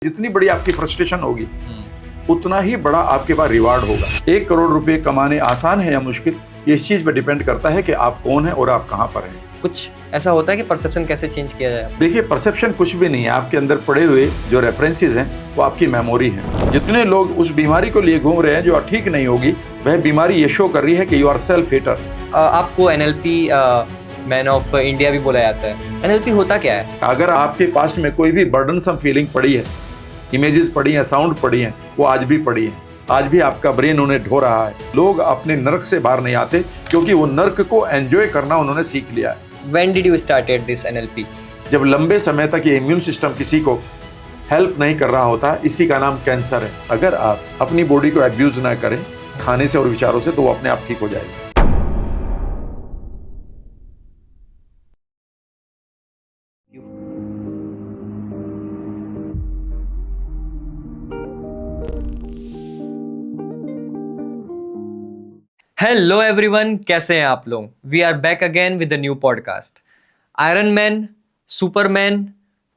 जितनी बड़ी आपकी फ्रस्ट्रेशन होगी उतना ही बड़ा आपके पास रिवार्ड होगा। 1 करोड़ रुपए कमाने आसान है या मुश्किल, ये इस चीज पर डिपेंड करता है कि आप कौन है और आप कहां पर हैं। कुछ ऐसा होता है कि परसेप्शन कैसे चेंज किया जाए? देखिए, परसेप्शन कुछ भी नहीं है, आपके अंदर पड़े हुए जो रेफरेंसेस हैं वो आपकी मेमोरी है। जितने लोग उस बीमारी को लिए घूम रहे हैं जो ठीक नहीं होगी, वह बीमारी ये शो कर रही है कि यू आर सेल्फ हेटर। आपको एनएलपी मैन ऑफ इंडिया भी बोला जाता है। एनएलपी होता क्या है? अगर आपके पास्ट में कोई भी बर्डनसम फीलिंग पड़ी है, इमेजेस पड़ी हैं, साउंड पड़ी हैं, वो आज भी पड़ी हैं, आज भी आपका ब्रेन उन्हें ढो रहा है। लोग अपने नर्क से बाहर नहीं आते क्योंकि वो नर्क को एंजॉय करना उन्होंने सीख लिया है। When did you started this NLP? जब लंबे समय तक ये इम्यून सिस्टम किसी को हेल्प नहीं कर रहा होता, इसी का नाम कैंसर है। अगर आप अपनी बॉडी को एब्यूज ना करें खाने से और विचारों से, तो वो अपने आप ठीक हो जाएगी। हेलो एवरीवन, कैसे हैं आप लोग? We are back again with a new podcast. Iron Man, Superman,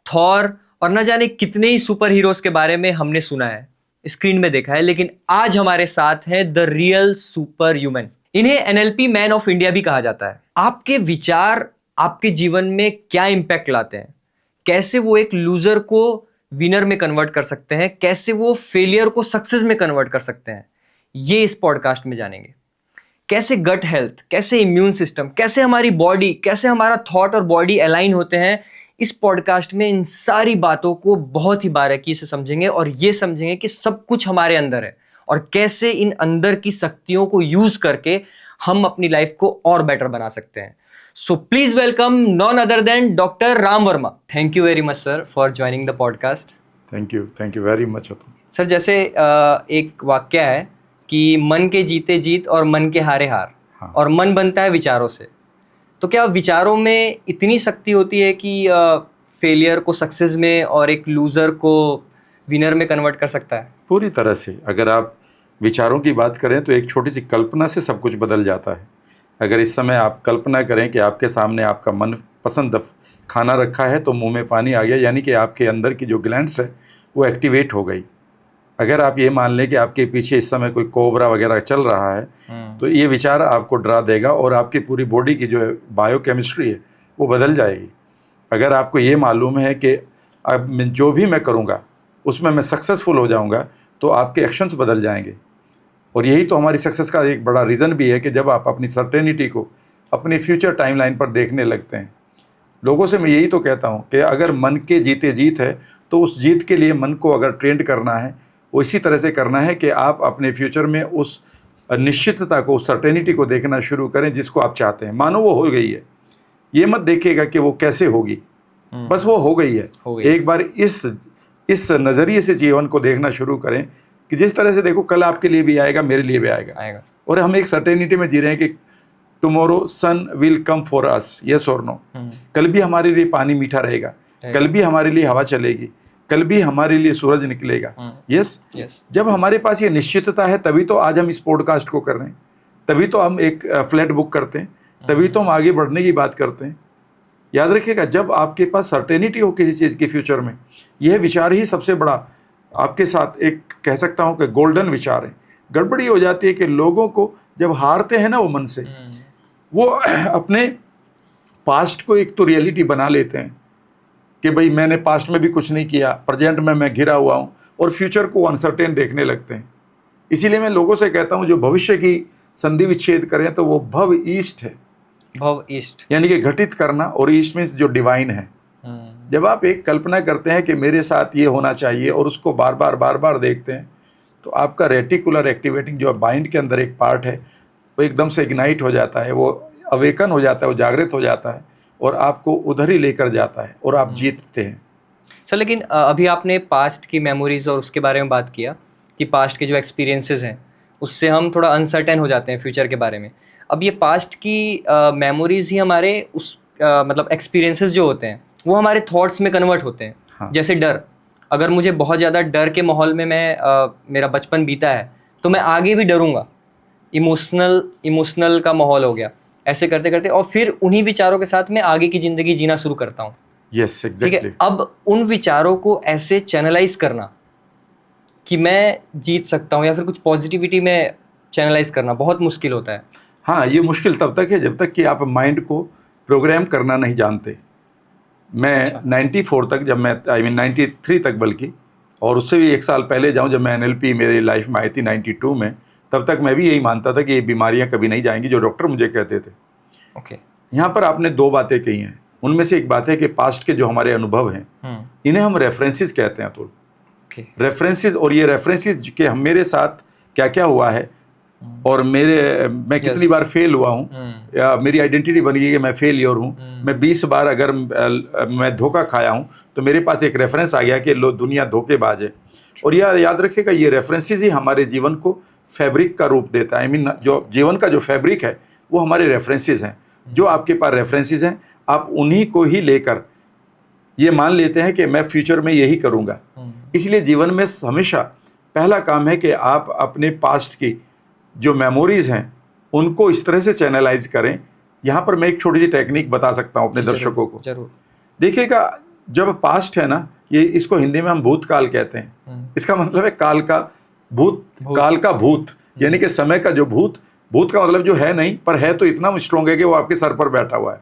Thor और न जाने कितने ही सुपर हीरोज के बारे में हमने सुना है, स्क्रीन में देखा है, लेकिन आज हमारे साथ है द रियल सुपर ह्यूमन। इन्हें एनएलपी मैन ऑफ इंडिया भी कहा जाता है। आपके विचार आपके जीवन में क्या इंपैक्ट लाते हैं? कैसे वो एक लूजर को विनर में कन्वर्ट कर सकते हैं? कैसे वो फेलियर को सक्सेस में कन्वर्ट कर सकते हैं? ये इस पॉडकास्ट में जानेंगे। कैसे गट हेल्थ, कैसे इम्यून सिस्टम, कैसे हमारी बॉडी, कैसे हमारा थॉट और बॉडी अलाइन होते हैं। इस पॉडकास्ट में इन सारी बातों को बहुत ही बारीकी से समझेंगे और ये समझेंगे कि सब कुछ हमारे अंदर है और कैसे इन अंदर की शक्तियों को यूज करके हम अपनी लाइफ को और बेटर बना सकते हैं। So please welcome none other than doctor Ram Verma. Thank you very much sir for joining the podcast. Thank you very much. Sir, जैसे एक वाक्य है कि मन के जीते जीत और मन के हारे हार। हाँ। और मन बनता है विचारों से। तो क्या विचारों में इतनी शक्ति होती है कि फेलियर को सक्सेस में और एक लूजर को विनर में कन्वर्ट कर सकता है? पूरी तरह से। अगर आप विचारों की बात करें तो एक छोटी सी कल्पना से सब कुछ बदल जाता है। अगर इस समय आप कल्पना करें कि आपके सामने आपका मनपसंद खाना रखा है तो मुंह में पानी आ गया, यानी कि आपके अंदर की जो ग्लैंड्स है वो एक्टिवेट हो गई। अगर आप ये मान लें कि आपके पीछे इस समय कोई कोबरा वगैरह चल रहा है तो ये विचार आपको डरा देगा और आपकी पूरी बॉडी की जो बायोकेमिस्ट्री है वो बदल जाएगी। अगर आपको ये मालूम है कि अब जो भी मैं करूँगा उसमें मैं सक्सेसफुल हो जाऊँगा, तो आपके एक्शंस बदल जाएंगे। और यही तो हमारी सक्सेस का एक बड़ा रीज़न भी है कि जब आप अपनी सर्टेनिटी को अपनी फ्यूचर टाइमलाइन पर देखने लगते हैं। लोगों से मैं यही तो कहता हूँ कि अगर मन के जीते जीत है तो उस जीत के लिए मन को अगर ट्रेंड करना है, वो इसी तरह से करना है कि आप अपने फ्यूचर में उस निश्चितता को, उस सर्टेनिटी को देखना शुरू करें जिसको आप चाहते हैं। मानो वो हो गई है, ये मत देखिएगा कि वो कैसे होगी, बस वो हो गई है। एक बार इस नज़रिए से जीवन को देखना शुरू करें कि जिस तरह से देखो कल आपके लिए भी आएगा, मेरे लिए भी आएगा। और हम एक सर्टेनिटी में जी रहे हैं कि tomorrow sun will come for us, yes और नो। कल भी हमारे लिए पानी मीठा रहेगा, कल भी हमारे लिए हवा चलेगी, कल भी हमारे लिए सूरज निकलेगा। यस। जब हमारे पास ये निश्चितता है तभी तो आज हम इस पॉडकास्ट को कर रहे हैं, तभी तो हम एक फ्लैट बुक करते हैं, तभी तो हम आगे बढ़ने की बात करते हैं। याद रखिएगा, जब आपके पास सर्टेनिटी हो किसी चीज़ के फ्यूचर में, यह विचार ही सबसे बड़ा आपके साथ एक कह सकता हूँ कि गोल्डन विचार है। गड़बड़ी हो जाती है कि लोगों को जब हारते हैं ना वो मन से, वो अपने पास्ट को एक तो रियलिटी बना लेते हैं कि भाई मैंने पास्ट में भी कुछ नहीं किया, प्रेजेंट में मैं घिरा हुआ हूँ, और फ्यूचर को अनसर्टेन देखने लगते हैं। इसीलिए मैं लोगों से कहता हूँ जो भविष्य की संधि विच्छेद करें तो वो भव ईस्ट है। भव ईस्ट यानी कि घटित करना, और ईस्ट मीन्स जो डिवाइन है। जब आप एक कल्पना करते हैं कि मेरे साथ ये होना चाहिए और उसको बार बार देखते हैं, तो आपका रेटिकुलर एक्टिवेटिंग जो माइंड के अंदर एक पार्ट है वो एकदम से इग्नाइट हो जाता है, वो अवेकन हो जाता है, वो जागृत हो जाता है और आपको उधर ही लेकर जाता है और आप जीतते हैं। सर, लेकिन अभी आपने पास्ट की मेमोरीज और उसके बारे में बात किया कि पास्ट के जो एक्सपीरियंसेस हैं उससे हम थोड़ा अनसर्टेन हो जाते हैं फ्यूचर के बारे में। अब ये पास्ट की मेमोरीज ही हमारे उस मतलब एक्सपीरियंसेस जो होते हैं वो हमारे थॉट्स में कन्वर्ट होते हैं। हाँ। जैसे डर, अगर मुझे बहुत ज़्यादा डर के माहौल में मेरा बचपन बीता है तो मैं आगे भी डरूंगा। इमोशनल का माहौल हो गया, ऐसे करते करते और फिर उन्हीं विचारों के साथ मैं आगे की ज़िंदगी जीना शुरू करता हूँ। यस, ठीक एग्जैक्टली। है, अब उन विचारों को ऐसे चैनलाइज करना कि मैं जीत सकता हूँ या फिर कुछ पॉजिटिविटी में चैनलाइज करना बहुत मुश्किल होता है। हाँ, ये मुश्किल तब तक है जब तक कि आप माइंड को प्रोग्राम करना नहीं जानते। मैं 94 तक, जब मैं 93 तक बल्कि, और उससे भी 1 साल पहले जाऊं जब मैं NLP मेरी लाइफ में आई थी 92 में, तब तक मैं भी यही मानता था कि ये बीमारियां कभी नहीं जाएंगी, जो डॉक्टर मुझे कहते थे। ओके। यहाँ पर आपने 2 बातें कही हैं। उनमें से एक बात है कि पास्ट के जो हमारे अनुभव हैं, इन्हें हम रेफरेंसेस कहते हैं। तो रेफरेंसेस, और ये रेफरेंसेस कि हम मेरे साथ क्या क्या हुआ है और मैं कितनी बार फेल हुआ हूँ, या मेरी आइडेंटिटी बन गई कि मैं फेलियर हूँ। मैं 20 बार अगर मैं धोखा खाया हूँ तो मेरे पास एक रेफरेंस आ गया कि लो दुनिया धोखेबाज है। और यह याद रखिएगा, ये रेफरेंसेस ही हमारे जीवन को फैब्रिक का रूप देता है। जो जीवन का जो फैब्रिक है वो हमारे रेफरेंसेस हैं। जो आपके पास रेफरेंसेस हैं, आप उन्हीं को ही लेकर ये मान लेते हैं कि मैं फ्यूचर में यही करूँगा। इसलिए जीवन में हमेशा पहला काम है कि आप अपने पास्ट की जो मेमोरीज हैं उनको इस तरह से चैनलाइज करें। यहाँ पर मैं एक छोटी सी टेक्निक बता सकता हूँ अपने दर्शकों को। जरूर। देखिएगा, जब पास्ट है ना, ये इसको हिंदी में हम भूतकाल कहते हैं। इसका मतलब है काल का भूत, काल का भूत, यानी कि समय का जो भूत का मतलब जो है नहीं, पर है तो इतना स्ट्रॉन्ग है कि वो आपके सर पर बैठा हुआ है।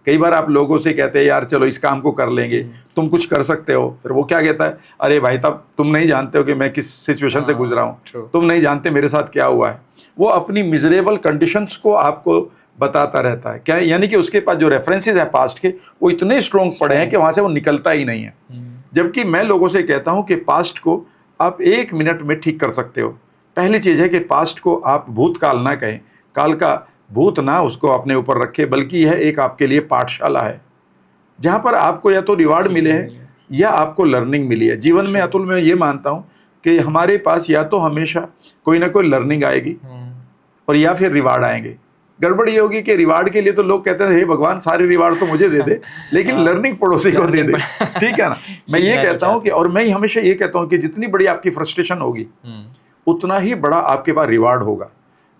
कई बार आप लोगों से कहते हैं यार चलो इस काम को कर लेंगे, तुम कुछ कर सकते हो, फिर वो क्या कहता है, अरे भाई तब तुम नहीं जानते हो कि मैं किस सिचुएशन से गुजरा हूँ, तुम नहीं जानते मेरे साथ क्या हुआ है। वो अपनी मिजरेबल कंडीशंस को आपको बताता रहता है। क्या, यानी कि उसके पास जो रेफरेंसेस हैं पास्ट के, वो इतने स्ट्रॉन्ग पड़े हैं कि वहाँ से वो निकलता ही नहीं है। जबकि मैं लोगों से कहता हूँ कि पास्ट को आप 1 मिनट में ठीक कर सकते हो। पहली चीज़ है कि पास्ट को आप भूतकाल ना कहें, काल का भूत ना उसको अपने ऊपर रखे, बल्कि यह एक आपके लिए पाठशाला है जहाँ पर आपको या तो रिवार्ड मिले हैं या आपको लर्निंग मिली है। जीवन में अतुल मैं ये मानता हूँ कि हमारे पास या तो हमेशा कोई ना कोई लर्निंग आएगी और या फिर रिवार्ड आएंगे। गड़बड़ ये होगी कि रिवार्ड के लिए तो लोग कहते हैं हे भगवान सारे रिवार्ड तो मुझे दे दे, लेकिन लर्निंग पड़ोसी को दे दे। ठीक है ना। मैं ये कहता हूँ कि, और मैं हमेशा ये कहता हूँ कि जितनी बड़ी आपकी फ्रस्ट्रेशन होगी उतना ही बड़ा आपके पास रिवार्ड होगा।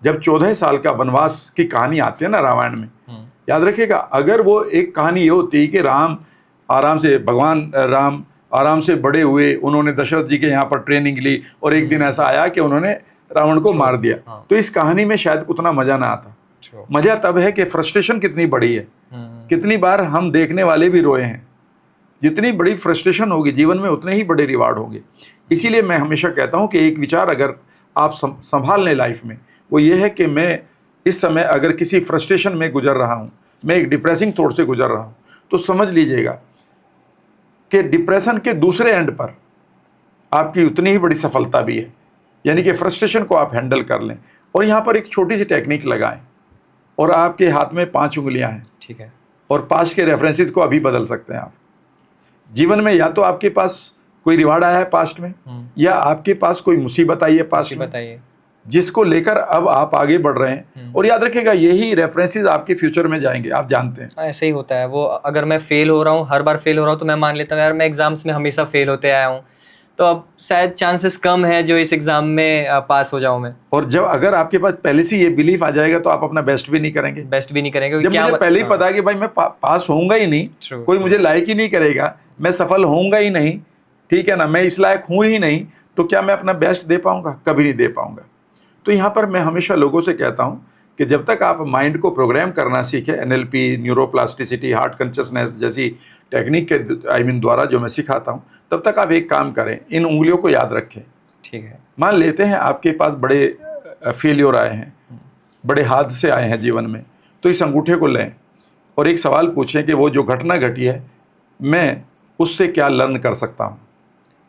जब 14 साल का वनवास की कहानी आती है ना रामायण में, याद रखिएगा, अगर वो एक कहानी ये होती कि भगवान राम आराम से बड़े हुए, उन्होंने दशरथ जी के यहाँ पर ट्रेनिंग ली और एक दिन ऐसा आया कि उन्होंने रावण को मार दिया, तो इस कहानी में शायद उतना मजा ना आता। मजा तब है कि फ्रस्ट्रेशन कितनी बड़ी है। कितनी बार हम देखने वाले भी रोए हैं। जितनी बड़ी फ्रस्ट्रेशन होगी जीवन में उतने ही बड़े रिवार्ड होंगे। इसीलिए मैं हमेशा कहता हूँ कि एक विचार अगर आप संभाल लें लाइफ में, वो ये है कि मैं इस समय अगर किसी फ्रस्ट्रेशन में गुजर रहा हूँ, मैं एक डिप्रेसिंग थॉट से गुजर रहा हूँ, तो समझ लीजिएगा कि डिप्रेशन के दूसरे एंड पर आपकी उतनी ही बड़ी सफलता भी है। यानी कि फ्रस्ट्रेशन को आप हैंडल कर लें। और यहाँ पर एक छोटी सी टेक्निक लगाएं, और आपके हाथ में 5 उंगलियां हैं, ठीक है, और पास्ट के रेफरेंसेस को अभी बदल सकते हैं आप। जीवन में या तो आपके पास कोई रिवार्ड आया है पास्ट में, या आपके पास कोई मुसीबत आई है पास्ट में, जिसको लेकर अब आप आगे बढ़ रहे हैं। और याद रखिएगा यही रेफरेंसेस आपके फ्यूचर में जाएंगे, आप जानते हैं। ऐसे ही होता है। वो अगर मैं फेल हो रहा हूँ, हर बार फेल हो रहा हूँ, तो मैं मान लेता हूँ यार मैं एग्जाम्स में हमेशा फेल होते आया हूँ, तो अब शायद चांसेस कम है जो इस एग्जाम में पास हो जाऊं मैं। और जब अगर आपके पास पहले से ये बिलीफ आ जाएगा तो आप अपना बेस्ट भी नहीं करेंगे। जब मुझे पहले ही पता है कि भाई मैं पास होऊंगा ही नहीं, कोई मुझे लायक ही नहीं करेगा, मैं सफल होऊंगा ही नहीं, ठीक है ना, मैं इस लायक हूँ ही नहीं, तो क्या मैं अपना बेस्ट दे पाऊंगा? कभी नहीं दे पाऊंगा। तो यहाँ पर मैं हमेशा लोगों से कहता हूँ कि जब तक आप माइंड को प्रोग्राम करना सीखें, NLP, न्यूरोप्लास्टिसिटी, हार्ट कॉन्शियसनेस जैसी टेक्निक के द्वारा जो मैं सिखाता हूँ, तब तक आप एक काम करें, इन उंगलियों को याद रखें। ठीक है। मान लेते हैं आपके पास बड़े फेलियर आए हैं, बड़े हादसे आए हैं जीवन में, तो इस अंगूठे को लें और एक सवाल पूछें कि वो जो घटना घटी है मैं उससे क्या लर्न कर सकता हूँ,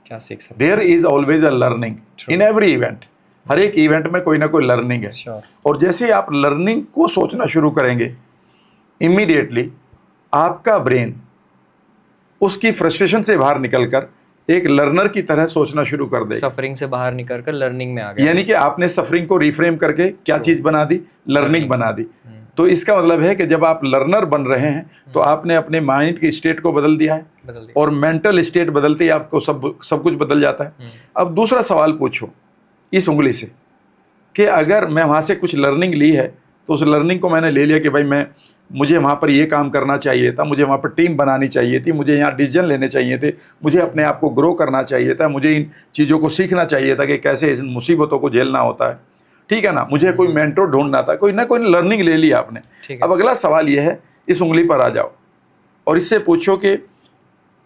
क्या सीख सकता हूँ। There is always a learning in every event. हर एक इवेंट में कोई ना कोई लर्निंग है। और जैसे ही आप लर्निंग को सोचना शुरू करेंगे, इमीडिएटली आपका ब्रेन उसकी फ्रस्ट्रेशन से बाहर निकलकर एक लर्नर की तरह सोचना शुरू कर देगा। सफरिंग से बाहर निकलकर लर्निंग में आ गया। यानी कि आपने सफरिंग को रिफ्रेम करके क्या चीज बना दी, लर्निंग बना दी। तो इसका मतलब है कि जब आप लर्नर बन रहे हैं तो आपने अपने माइंड की स्टेट को बदल दिया है, और मेंटल स्टेट बदलते ही आपको सब कुछ बदल जाता है। अब दूसरा सवाल पूछो इस उंगली से कि अगर मैं वहाँ से कुछ लर्निंग ली है तो उस लर्निंग को मैंने ले लिया कि भाई मैं मुझे वहाँ पर ये काम करना चाहिए था, मुझे वहाँ पर टीम बनानी चाहिए थी, मुझे यहाँ डिसीजन लेने चाहिए थे, मुझे अपने आप को ग्रो करना चाहिए था, मुझे इन चीज़ों को सीखना चाहिए था कि कैसे इन मुसीबतों को झेलना होता है, ठीक है ना, मुझे कोई मेंटोर ढूंढना था, कोई ना कोई लर्निंग ले ली आपने। ठीक है। अब अगला सवाल ये है, इस उंगली पर आ जाओ और इससे पूछो कि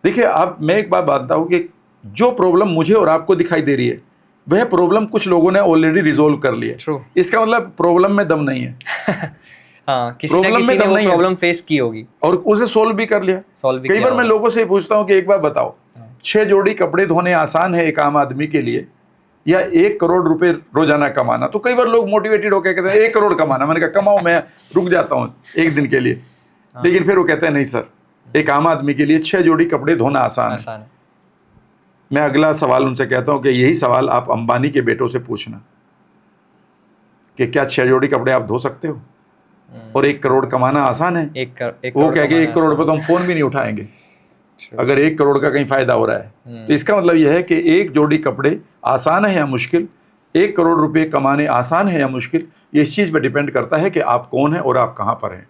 देखिए आप, मैं एक बात बताता हूँ कि जो प्रॉब्लम मुझे और आपको दिखाई दे रही है वह प्रॉब्लम कुछ लोगों ने ऑलरेडी रिजोल्व कर ली है। True. इसका मतलब प्रॉब्लम में दम नहीं है। हाँ, किसी ना प्रॉब्लम किसी में ने दम वो नहीं है। प्रॉब्लम फेस की होगी, और उसे सोल्व भी कर लिया। सॉल्व भी कई किया बार मैं होगा। लोगों से पूछता हूँ कि एक बार बताओ, 6 जोड़ी कपड़े धोने आसान है एक आम आदमी के लिए या 1 करोड़ रुपए रोजाना कमाना? तो कई बार लोग मोटिवेटेड होकर कहते हैं 1 करोड़ कमाना। मैंने कहा कमाओ, मैं रुक जाता हूँ एक दिन के लिए। लेकिन फिर वो कहते हैं नहीं सर, एक आम आदमी के लिए 6 जोड़ी कपड़े धोना आसान है। आसान है। मैं अगला सवाल उनसे कहता हूँ कि यही सवाल आप अंबानी के बेटों से पूछना कि क्या 6 जोड़ी कपड़े आप धो सकते हो और 1 करोड़ कमाना आसान है? वो कह के 1 करोड़ पे तो हम फोन भी नहीं उठाएंगे अगर 1 करोड़ का कहीं फायदा हो रहा है। तो इसका मतलब यह है कि 1 जोड़ी कपड़े आसान है या मुश्किल, 1 करोड़ रुपए कमाने आसान है या मुश्किल, ये इस चीज पे डिपेंड करता है कि आप कौन है और आप कहाँ पर हैं।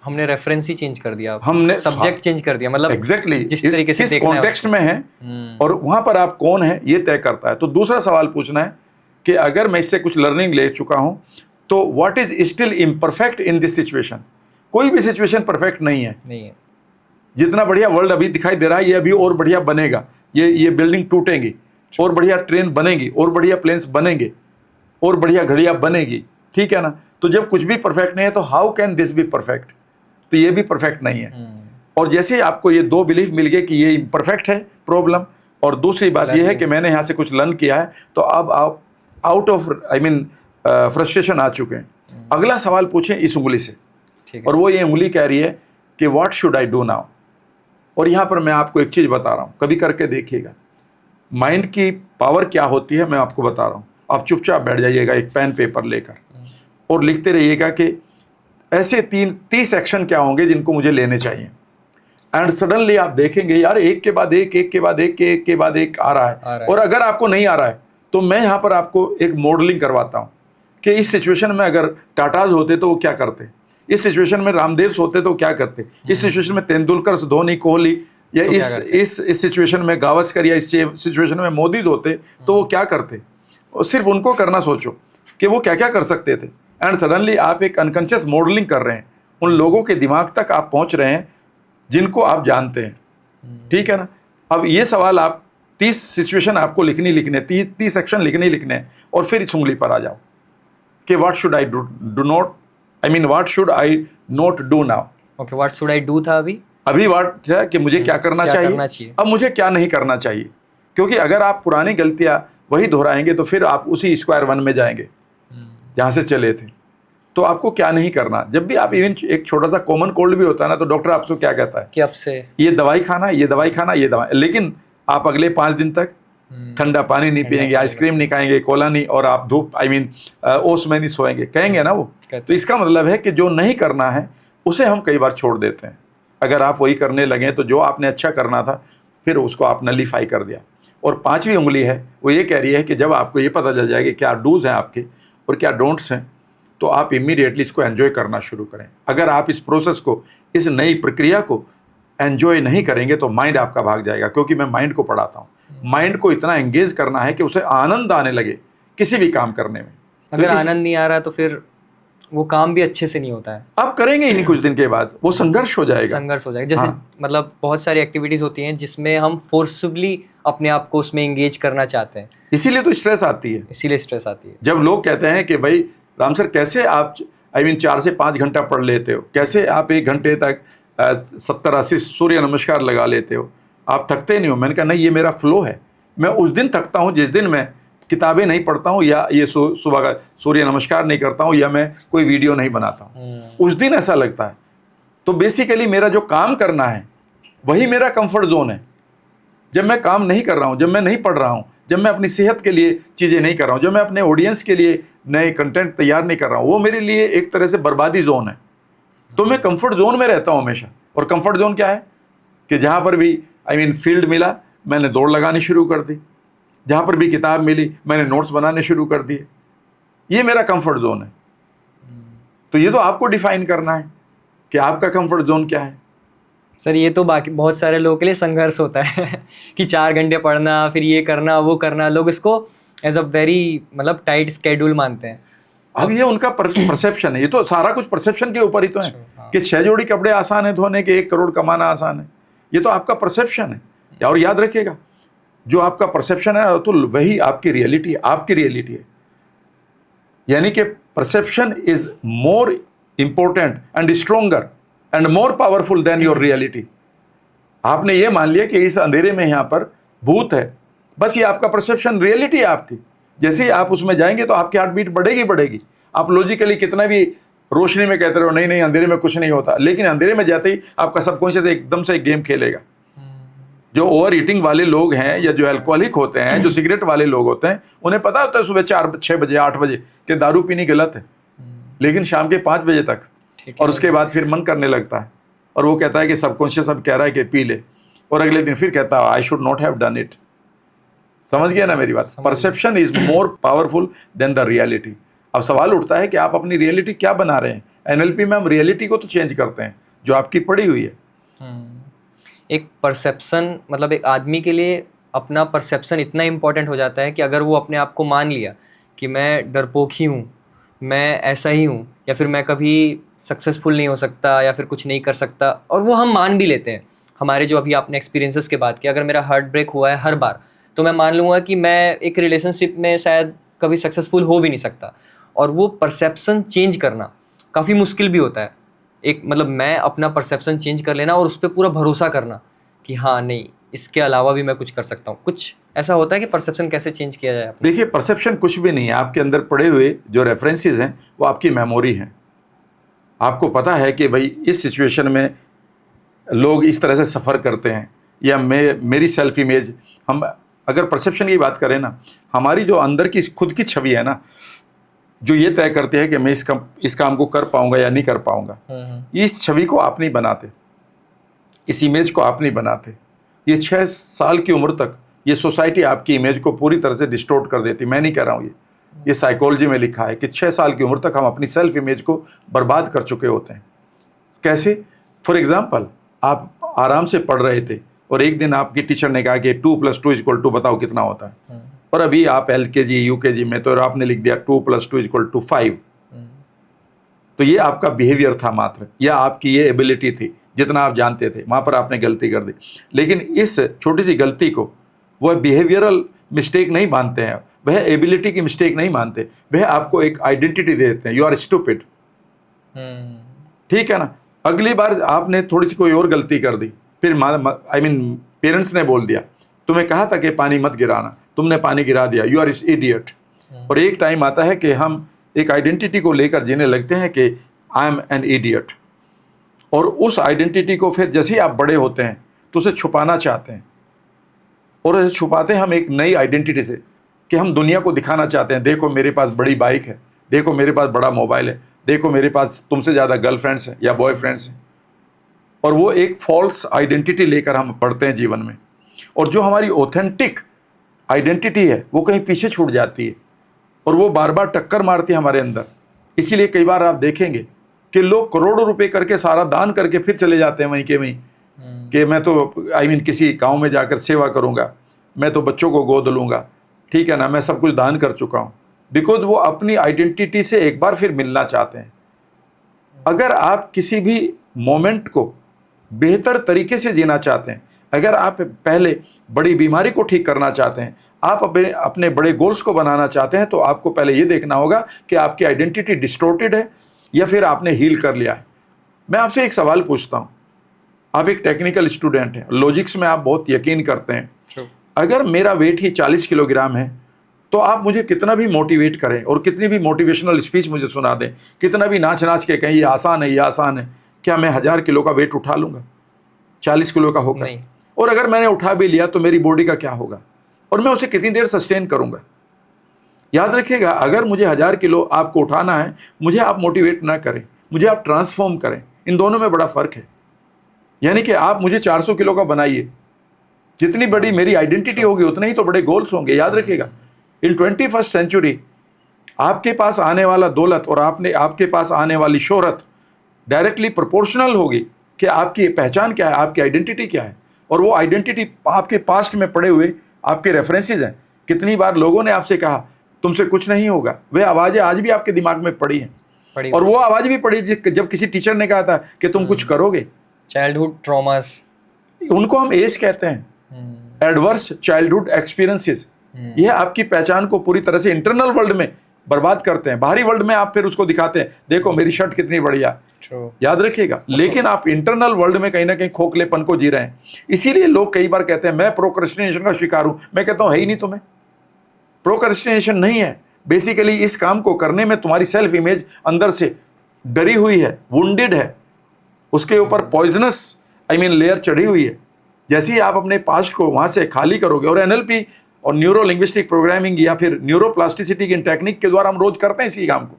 हमने रेफरेंस ही चेंज कर दिया, हमने सब्जेक्ट चेंज कर दिया, मतलब एग्जैक्टली जिस तरीके से किस देखना है कॉन्टेक्स्ट उसको। में है और वहां पर आप कौन है ये तय करता है। तो दूसरा सवाल पूछना है कि अगर मैं इससे कुछ लर्निंग ले चुका हूं तो what is still imperfect in this situation. कोई भी सिचुएशन परफेक्ट नहीं है। नहीं है। जितना बढ़िया वर्ल्ड अभी दिखाई दे रहा है ये अभी और बढ़िया बनेगा। ये बिल्डिंग टूटेंगी और बढ़िया ट्रेन बनेगी और बढ़िया प्लेन्स बनेंगे और बढ़िया घड़ियां बनेगी, ठीक है ना। तो जब कुछ भी परफेक्ट नहीं है तो how can this be perfect, तो ये भी परफेक्ट नहीं है। और जैसे ही आपको ये 2 बिलीफ मिल गए कि ये इम्परफेक्ट है प्रॉब्लम, और दूसरी बात ये है कि मैंने यहाँ से कुछ लर्न किया है, तो अब आप आउट ऑफ फ्रस्ट्रेशन आ चुके हैं। अगला सवाल पूछें इस उंगली से, ठीक है। और वो ये उंगली कह रही है कि what should I do now. और यहाँ पर मैं आपको एक चीज़ बता रहा हूँ, कभी करके देखिएगा। माइंड की पावर क्या होती है मैं आपको बता रहा हूँ। आप चुपचाप बैठ जाइएगा एक पेन पेपर लेकर और लिखते रहिएगा कि ऐसे 30 एक्शन क्या होंगे जिनको मुझे लेने चाहिए। एंड सडनली आप देखेंगे यार एक के बाद एक, एक के बाद एक, एक के बाद एक आ रहा है। और अगर आपको नहीं आ रहा है तो मैं यहाँ पर आपको एक मॉडलिंग करवाता हूँ कि इस सिचुएशन में अगर टाटाज होते तो वो क्या करते, इस सिचुएशन में रामदेव होते तो क्या करते, इस सिचुएशन में तेंदुलकर, धोनी, कोहली, या तो इस सिचुएशन में गावस्कर, या इस सिचुएशन में मोदी होते तो वो क्या करते। और सिर्फ उनको करना सोचो कि वो क्या क्या कर सकते थे। एंड सडनली आप एक अनकॉन्शियस मॉडलिंग कर रहे हैं, उन लोगों के दिमाग तक आप पहुंच रहे हैं जिनको आप जानते हैं, ठीक है ना। अब ये सवाल आप 30 सिचुएशन आपको लिखने 30 सेक्शन लिखने और फिर इस उंगली पर आ जाओ कि what should I what should I not do now. Okay, what should I do था अभी व्हाट था कि मुझे क्या करना चाहिए, अब मुझे क्या नहीं करना चाहिए। क्योंकि अगर आप पुरानी गलतियां वही दोहराएंगे तो फिर आप उसी स्क्वायर 1 में जाएंगे जहाँ से चले थे। तो आपको क्या नहीं करना। जब भी आप इवन एक छोटा सा कॉमन कोल्ड भी होता है ना तो डॉक्टर आपसे क्या कहता है कि अब से ये दवाई खाना, ये दवाई खाना, ये दवाई, लेकिन आप अगले 5 दिन तक ठंडा पानी नहीं पिएंगे, आइसक्रीम नहीं खाएंगे, कोला नहीं, और आप धूप ओस में नहीं सोएंगे, कहेंगे ना वो। तो इसका मतलब है कि जो नहीं करना है उसे हम कई बार छोड़ देते हैं। अगर आप वही करने लगे तो जो आपने अच्छा करना था फिर उसको आप नलीफाई कर दिया। और 5वीं उंगली है वो ये कह रही है कि जब आपको ये पता चल जाएगा क्या डूज हैं आपके और क्या डोंट्स हैं तो आप इमीडिएटली इसको एंजॉय करना शुरू करें। अगर आप इस प्रोसेस को, इस नई प्रक्रिया को एंजॉय नहीं करेंगे तो माइंड आपका भाग जाएगा। क्योंकि मैं माइंड को पढ़ाता हूँ, माइंड को इतना एंगेज करना है कि उसे आनंद आने लगे किसी भी काम करने में। अगर आनंद नहीं आ रहा तो फिर वो काम भी अच्छे से नहीं होता है। आप करेंगे ही नहीं, कुछ दिन के बाद वो संघर्ष हो जाएगा। जैसे मतलब बहुत सारी एक्टिविटीज होती हैं जिसमें हम फोर्सफुली अपने आप को उसमें एंगेज करना चाहते हैं, इसीलिए तो स्ट्रेस आती है। इसीलिए स्ट्रेस आती है। जब लोग कहते हैं कि भाई राम सर कैसे आप 4 से 5 घंटा पढ़ लेते हो, कैसे आप 1 घंटे तक 70-80 सूर्य नमस्कार लगा लेते हो, आप थकते नहीं हो। मैंने कहा नहीं, ये मेरा फ्लो है। मैं उस दिन थकता हूँ जिस दिन मैं किताबें नहीं पढ़ता हूँ या ये सुबह का सूर्य नमस्कार नहीं करता हूँ या मैं कोई वीडियो नहीं बनाता हूँ, उस दिन ऐसा लगता है। तो बेसिकली मेरा जो काम करना है वही मेरा कंफर्ट जोन है। जब मैं काम नहीं कर रहा हूँ, जब मैं नहीं पढ़ रहा हूँ, जब मैं अपनी सेहत के लिए चीज़ें नहीं कर रहा हूँ, जब मैं अपने ऑडियंस के लिए नए कंटेंट तैयार नहीं कर रहा हूँ, वो मेरे लिए एक तरह से बर्बादी जोन है। तो मैं कंफर्ट जोन में रहता हूँ हमेशा। और कंफर्ट जोन क्या है कि जहाँ पर भी फील्ड मिला मैंने दौड़ लगानी शुरू कर दी, जहाँ पर भी किताब मिली मैंने नोट्स बनाने शुरू कर दिए। ये मेरा कंफर्ट जोन है। तो ये तो आपको डिफाइन करना है कि आपका कंफर्ट जोन क्या है। सर ये तो बाकी बहुत सारे लोगों के लिए संघर्ष होता है कि 4 घंटे पढ़ना, फिर ये करना वो करना, लोग इसको एज अ वेरी मतलब टाइट स्केड्यूल मानते हैं। अब ये उनका परसेप्शन है, ये तो सारा कुछ परसेप्शन के ऊपर ही तो है कि 6 जोड़ी कपड़े आसान है धोने के, 1 करोड़ कमाना आसान है। ये तो आपका परसेप्शन है। और याद रखिएगा, जो आपका परसेप्शन है तो वही आपकी रियलिटी है, आपकी रियलिटी है। यानी कि perception is more important and stronger and more powerful than your reality. आपने ये मान लिया कि इस अंधेरे में यहाँ पर भूत है, बस ये आपका परसेप्शन, रियलिटी है आपकी। जैसे ही आप उसमें जाएंगे तो आपकी हार्ट बीट बढ़ेगी बढ़ेगी। आप लॉजिकली कितना भी रोशनी में कहते रहो नहीं नहीं अंधेरे में कुछ नहीं होता, लेकिन अंधेरे में जाते ही आपका सबकॉन्शियस एकदम से एक गेम खेलेगा। जो ओवर ईटिंग वाले लोग हैं या जो अल्कोहलिक होते हैं, जो सिगरेट वाले लोग होते हैं, उन्हें पता होता है सुबह 4-6 बजे 8 बजे कि दारू पीनी गलत है, लेकिन शाम के 5 बजे तक, और उसके बाद फिर मन करने लगता है और वो कहता है कि सबकॉन्शियस अब कह रहा है कि पी ले, और अगले दिन फिर कहता है I should not have done it. समझ गया ना मेरी बात? Perception is more powerful than the reality. अब सवाल उठता है कि आप अपनी रियलिटी क्या बना रहे हैं। एनएलपी में हम रियलिटी को तो चेंज करते हैं जो आपकी पड़ी हुई है। एक परसेप्शन मतलब एक आदमी के लिए अपना परसेप्शन इतना इम्पोर्टेंट हो जाता है कि अगर वो अपने आप को मान लिया कि मैं डरपोक ही हूँ, मैं ऐसा ही हूँ, या फिर मैं कभी सक्सेसफुल नहीं हो सकता या फिर कुछ नहीं कर सकता, और वो हम मान भी लेते हैं। हमारे जो अभी आपने एक्सपीरियंसेस के बात किया, अगर मेरा हार्ट ब्रेक हुआ है हर बार तो मैं मान लूँगा कि मैं एक रिलेशनशिप में शायद कभी सक्सेसफुल हो भी नहीं सकता। और वो परसेप्शन चेंज करना काफ़ी मुश्किल भी होता है। एक मतलब मैं अपना परसेप्शन चेंज कर लेना और उस पर पूरा भरोसा करना कि हाँ नहीं, इसके अलावा भी मैं कुछ कर सकता हूँ। कुछ ऐसा होता है कि परसेप्शन कैसे चेंज किया जाए? देखिए, परसेप्शन कुछ भी नहीं है। आपके अंदर पड़े हुए जो रेफरेंसेस हैं वो आपकी मेमोरी हैं। आपको पता है कि भाई इस सिचुएशन में लोग इस तरह से सफ़र करते हैं, या मेरी सेल्फ इमेज, हम अगर परसेप्शन की बात करें ना, हमारी जो अंदर की खुद की छवि है ना, जो ये तय करती है कि मैं इस काम को कर पाऊंगा या नहीं कर पाऊंगा। इस छवि को आप नहीं बनाते, इस इमेज को आप नहीं बनाते। ये 6 साल की उम्र तक ये सोसाइटी आपकी इमेज को पूरी तरह से डिस्टोर्ट कर देती। मैं नहीं कह रहा हूँ, ये साइकोलॉजी में लिखा है कि 6 साल की उम्र तक हम अपनी सेल्फ इमेज को बर्बाद कर चुके होते हैं। कैसे? फॉर एग्जाम्पल, आप आराम से पढ़ रहे थे और एक दिन आपकी टीचर ने कहा कि 2 + 2 = 2 बताओ कितना होता है, और अभी आप LKG UKG में तो आपने लिख दिया 2 + 2 = 5। तो ये आपका बिहेवियर था मात्र, या आपकी ये एबिलिटी थी, जितना आप जानते थे, वहाँ पर आपने गलती कर दी। लेकिन इस छोटी सी गलती को वह बिहेवियरल मिस्टेक नहीं मानते हैं, वह एबिलिटी की मिस्टेक नहीं मानते, वह आपको एक आइडेंटिटी देते हैं, यू आर स्टूपिड। ठीक है ना? अगली बार आपने थोड़ी सी कोई और गलती कर दी, फिर पेरेंट्स ने बोल दिया, तुम्हें कहा था कि पानी मत गिराना, तुमने पानी गिरा दिया, यू आर इडियट। और एक टाइम आता है कि हम एक आइडेंटिटी को लेकर जीने लगते हैं कि आई एम एन इडियट, और उस आइडेंटिटी को फिर जैसे ही आप बड़े होते हैं तो उसे छुपाना चाहते हैं, और छुपाते हैं हम एक नई आइडेंटिटी से कि हम दुनिया को दिखाना चाहते हैं, देखो मेरे पास बड़ी बाइक है, देखो मेरे पास बड़ा मोबाइल है, देखो मेरे पास तुमसे ज़्यादा गर्लफ्रेंड्स हैं या बॉयफ्रेंड्स हैं। और वो एक फॉल्स आइडेंटिटी लेकर हम बढ़ते हैं जीवन में, और जो हमारी ऑथेंटिक आइडेंटिटी है वो कहीं पीछे छूट जाती है, और वो बार बार टक्कर मारती है हमारे अंदर। इसीलिए कई बार आप देखेंगे कि लोग करोड़ों रुपए करके, सारा दान करके फिर चले जाते हैं वहीं के वहीं कि मैं तो किसी गांव में जाकर सेवा करूंगा, मैं तो बच्चों को गोद लूँगा, ठीक है ना, मैं सब कुछ दान कर चुका हूँ। बिकॉज वो अपनी आइडेंटिटी से एक बार फिर मिलना चाहते हैं। अगर आप किसी भी मोमेंट को बेहतर तरीके से जीना चाहते हैं, अगर आप पहले बड़ी बीमारी को ठीक करना चाहते हैं, आप अपने बड़े गोल्स को बनाना चाहते हैं, तो आपको पहले ये देखना होगा कि आपकी आइडेंटिटी डिस्टॉर्टेड है या फिर आपने हील कर लिया है। मैं आपसे एक सवाल पूछता हूँ, आप एक टेक्निकल स्टूडेंट हैं, लॉजिक्स में आप बहुत यकीन करते हैं। अगर मेरा वेट ही 40 किलोग्राम है तो आप मुझे कितना भी मोटिवेट करें और कितनी भी मोटिवेशनल स्पीच मुझे सुना दें, कितना भी नाच नाच के कहें ये आसान है, ये आसान है, क्या मैं 1000 किलो का वेट उठा लूँगा 40 किलो का होकर? और अगर मैंने उठा भी लिया तो मेरी बॉडी का क्या होगा, और मैं उसे कितनी देर सस्टेन करूँगा? याद रखिएगा, अगर मुझे 1000 किलो आपको उठाना है, मुझे आप मोटिवेट ना करें, मुझे आप ट्रांसफॉर्म करें। इन दोनों में बड़ा फ़र्क है। यानी कि आप मुझे 400 किलो का बनाइए, जितनी बड़ी मेरी आइडेंटिटी होगी उतने ही तो बड़े गोल्स होंगे। याद रखिएगा, इन 21st सेंचुरी आपके पास आने वाला दौलत और आपके पास आने वाली शोहरत डायरेक्टली प्रोपोर्शनल होगी कि आपकी पहचान क्या है, आपकी आइडेंटिटी क्या है। और वो आइडेंटिटी आपके पास्ट में पड़े हुए आपके रेफरेंसेस हैं। कितनी बार लोगों ने आपसे कहा तुमसे कुछ नहीं होगा, वे आवाज़ें आज भी आपके दिमाग में पड़ी हैं। और वो आवाज़ भी पड़ी जब किसी टीचर ने कहा था कि तुम कुछ करोगे। चाइल्डहुड ट्रॉमास, उनको हम एज कहते हैं, एडवर्स चाइल्डहुड एक्सपीरियंसेस। यह आपकी पहचान को पूरी तरह से इंटरनल वर्ल्ड में बर्बाद करते हैं। बाहरी वर्ल्ड में आप फिर उसको दिखाते हैं, देखो मेरी शर्ट कितनी बढ़िया, याद रखिएगा। लेकिन आप इंटरनल वर्ल्ड में कहीं ना कहीं खोखलेपन को जी रहे हैं। इसीलिए लोग कई बार कहते हैं मैं प्रोक्रेस्टिनेशन का शिकार हूं। मैं कहता हूं है ही नहीं, तुम्हें प्रोक्रेस्टिनेशन नहीं है। बेसिकली इस काम को करने में तुम्हारी सेल्फ इमेज अंदर से डरी हुई है, वुंडेड है, उसके ऊपर पॉइजनस लेयर चढ़ी हुई है। जैसे ही आप अपने पास्ट को वहां से खाली करोगे, और एनएलपी और न्यूरो लिंग्विस्टिक प्रोग्रामिंग या फिर न्यूरोप्लास्टिसिटी की टेक्निक के द्वारा हम रोज करते हैं इसी काम को।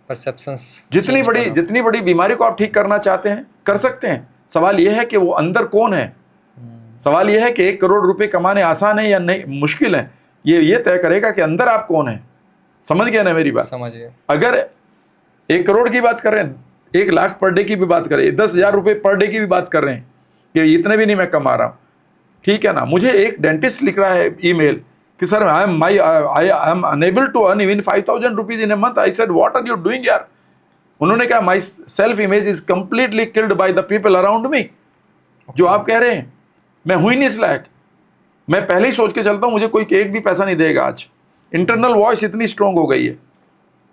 परसेप्शंस, जितनी बड़ी बीमारी को आप ठीक करना चाहते हैं कर सकते हैं। सवाल यह है कि वो अंदर कौन है। सवाल यह है कि 1 करोड़ रुपए कमाने आसान है या नहीं, मुश्किल है। ये तय करेगा कि अंदर आप कौन है। समझ गया ना मेरी बात? समझ गया। अगर 1 करोड़ की बात कर रहे हैं, 1 लाख पर डे की भी बात करें, 10,000 रुपये पर डे की भी बात कर रहे हैं कि इतने भी नहीं मैं कमा रहा हूँ, ठीक है ना। मुझे एक डेंटिस्ट लिख रहा है ईमेल कि sir I am unable to earn even 5,000 rupees in a month. I said what are you doing यार। उन्होंने कहा my self image is completely killed by the people around me. जो आप कह रहे हैं मैं हुई नहीं इस लायक। मैं पहले ही सोच के चलता हूँ मुझे कोई एक भी पैसा नहीं देगा आज। इंटरनल वॉइस इतनी स्ट्रांग हो गई है।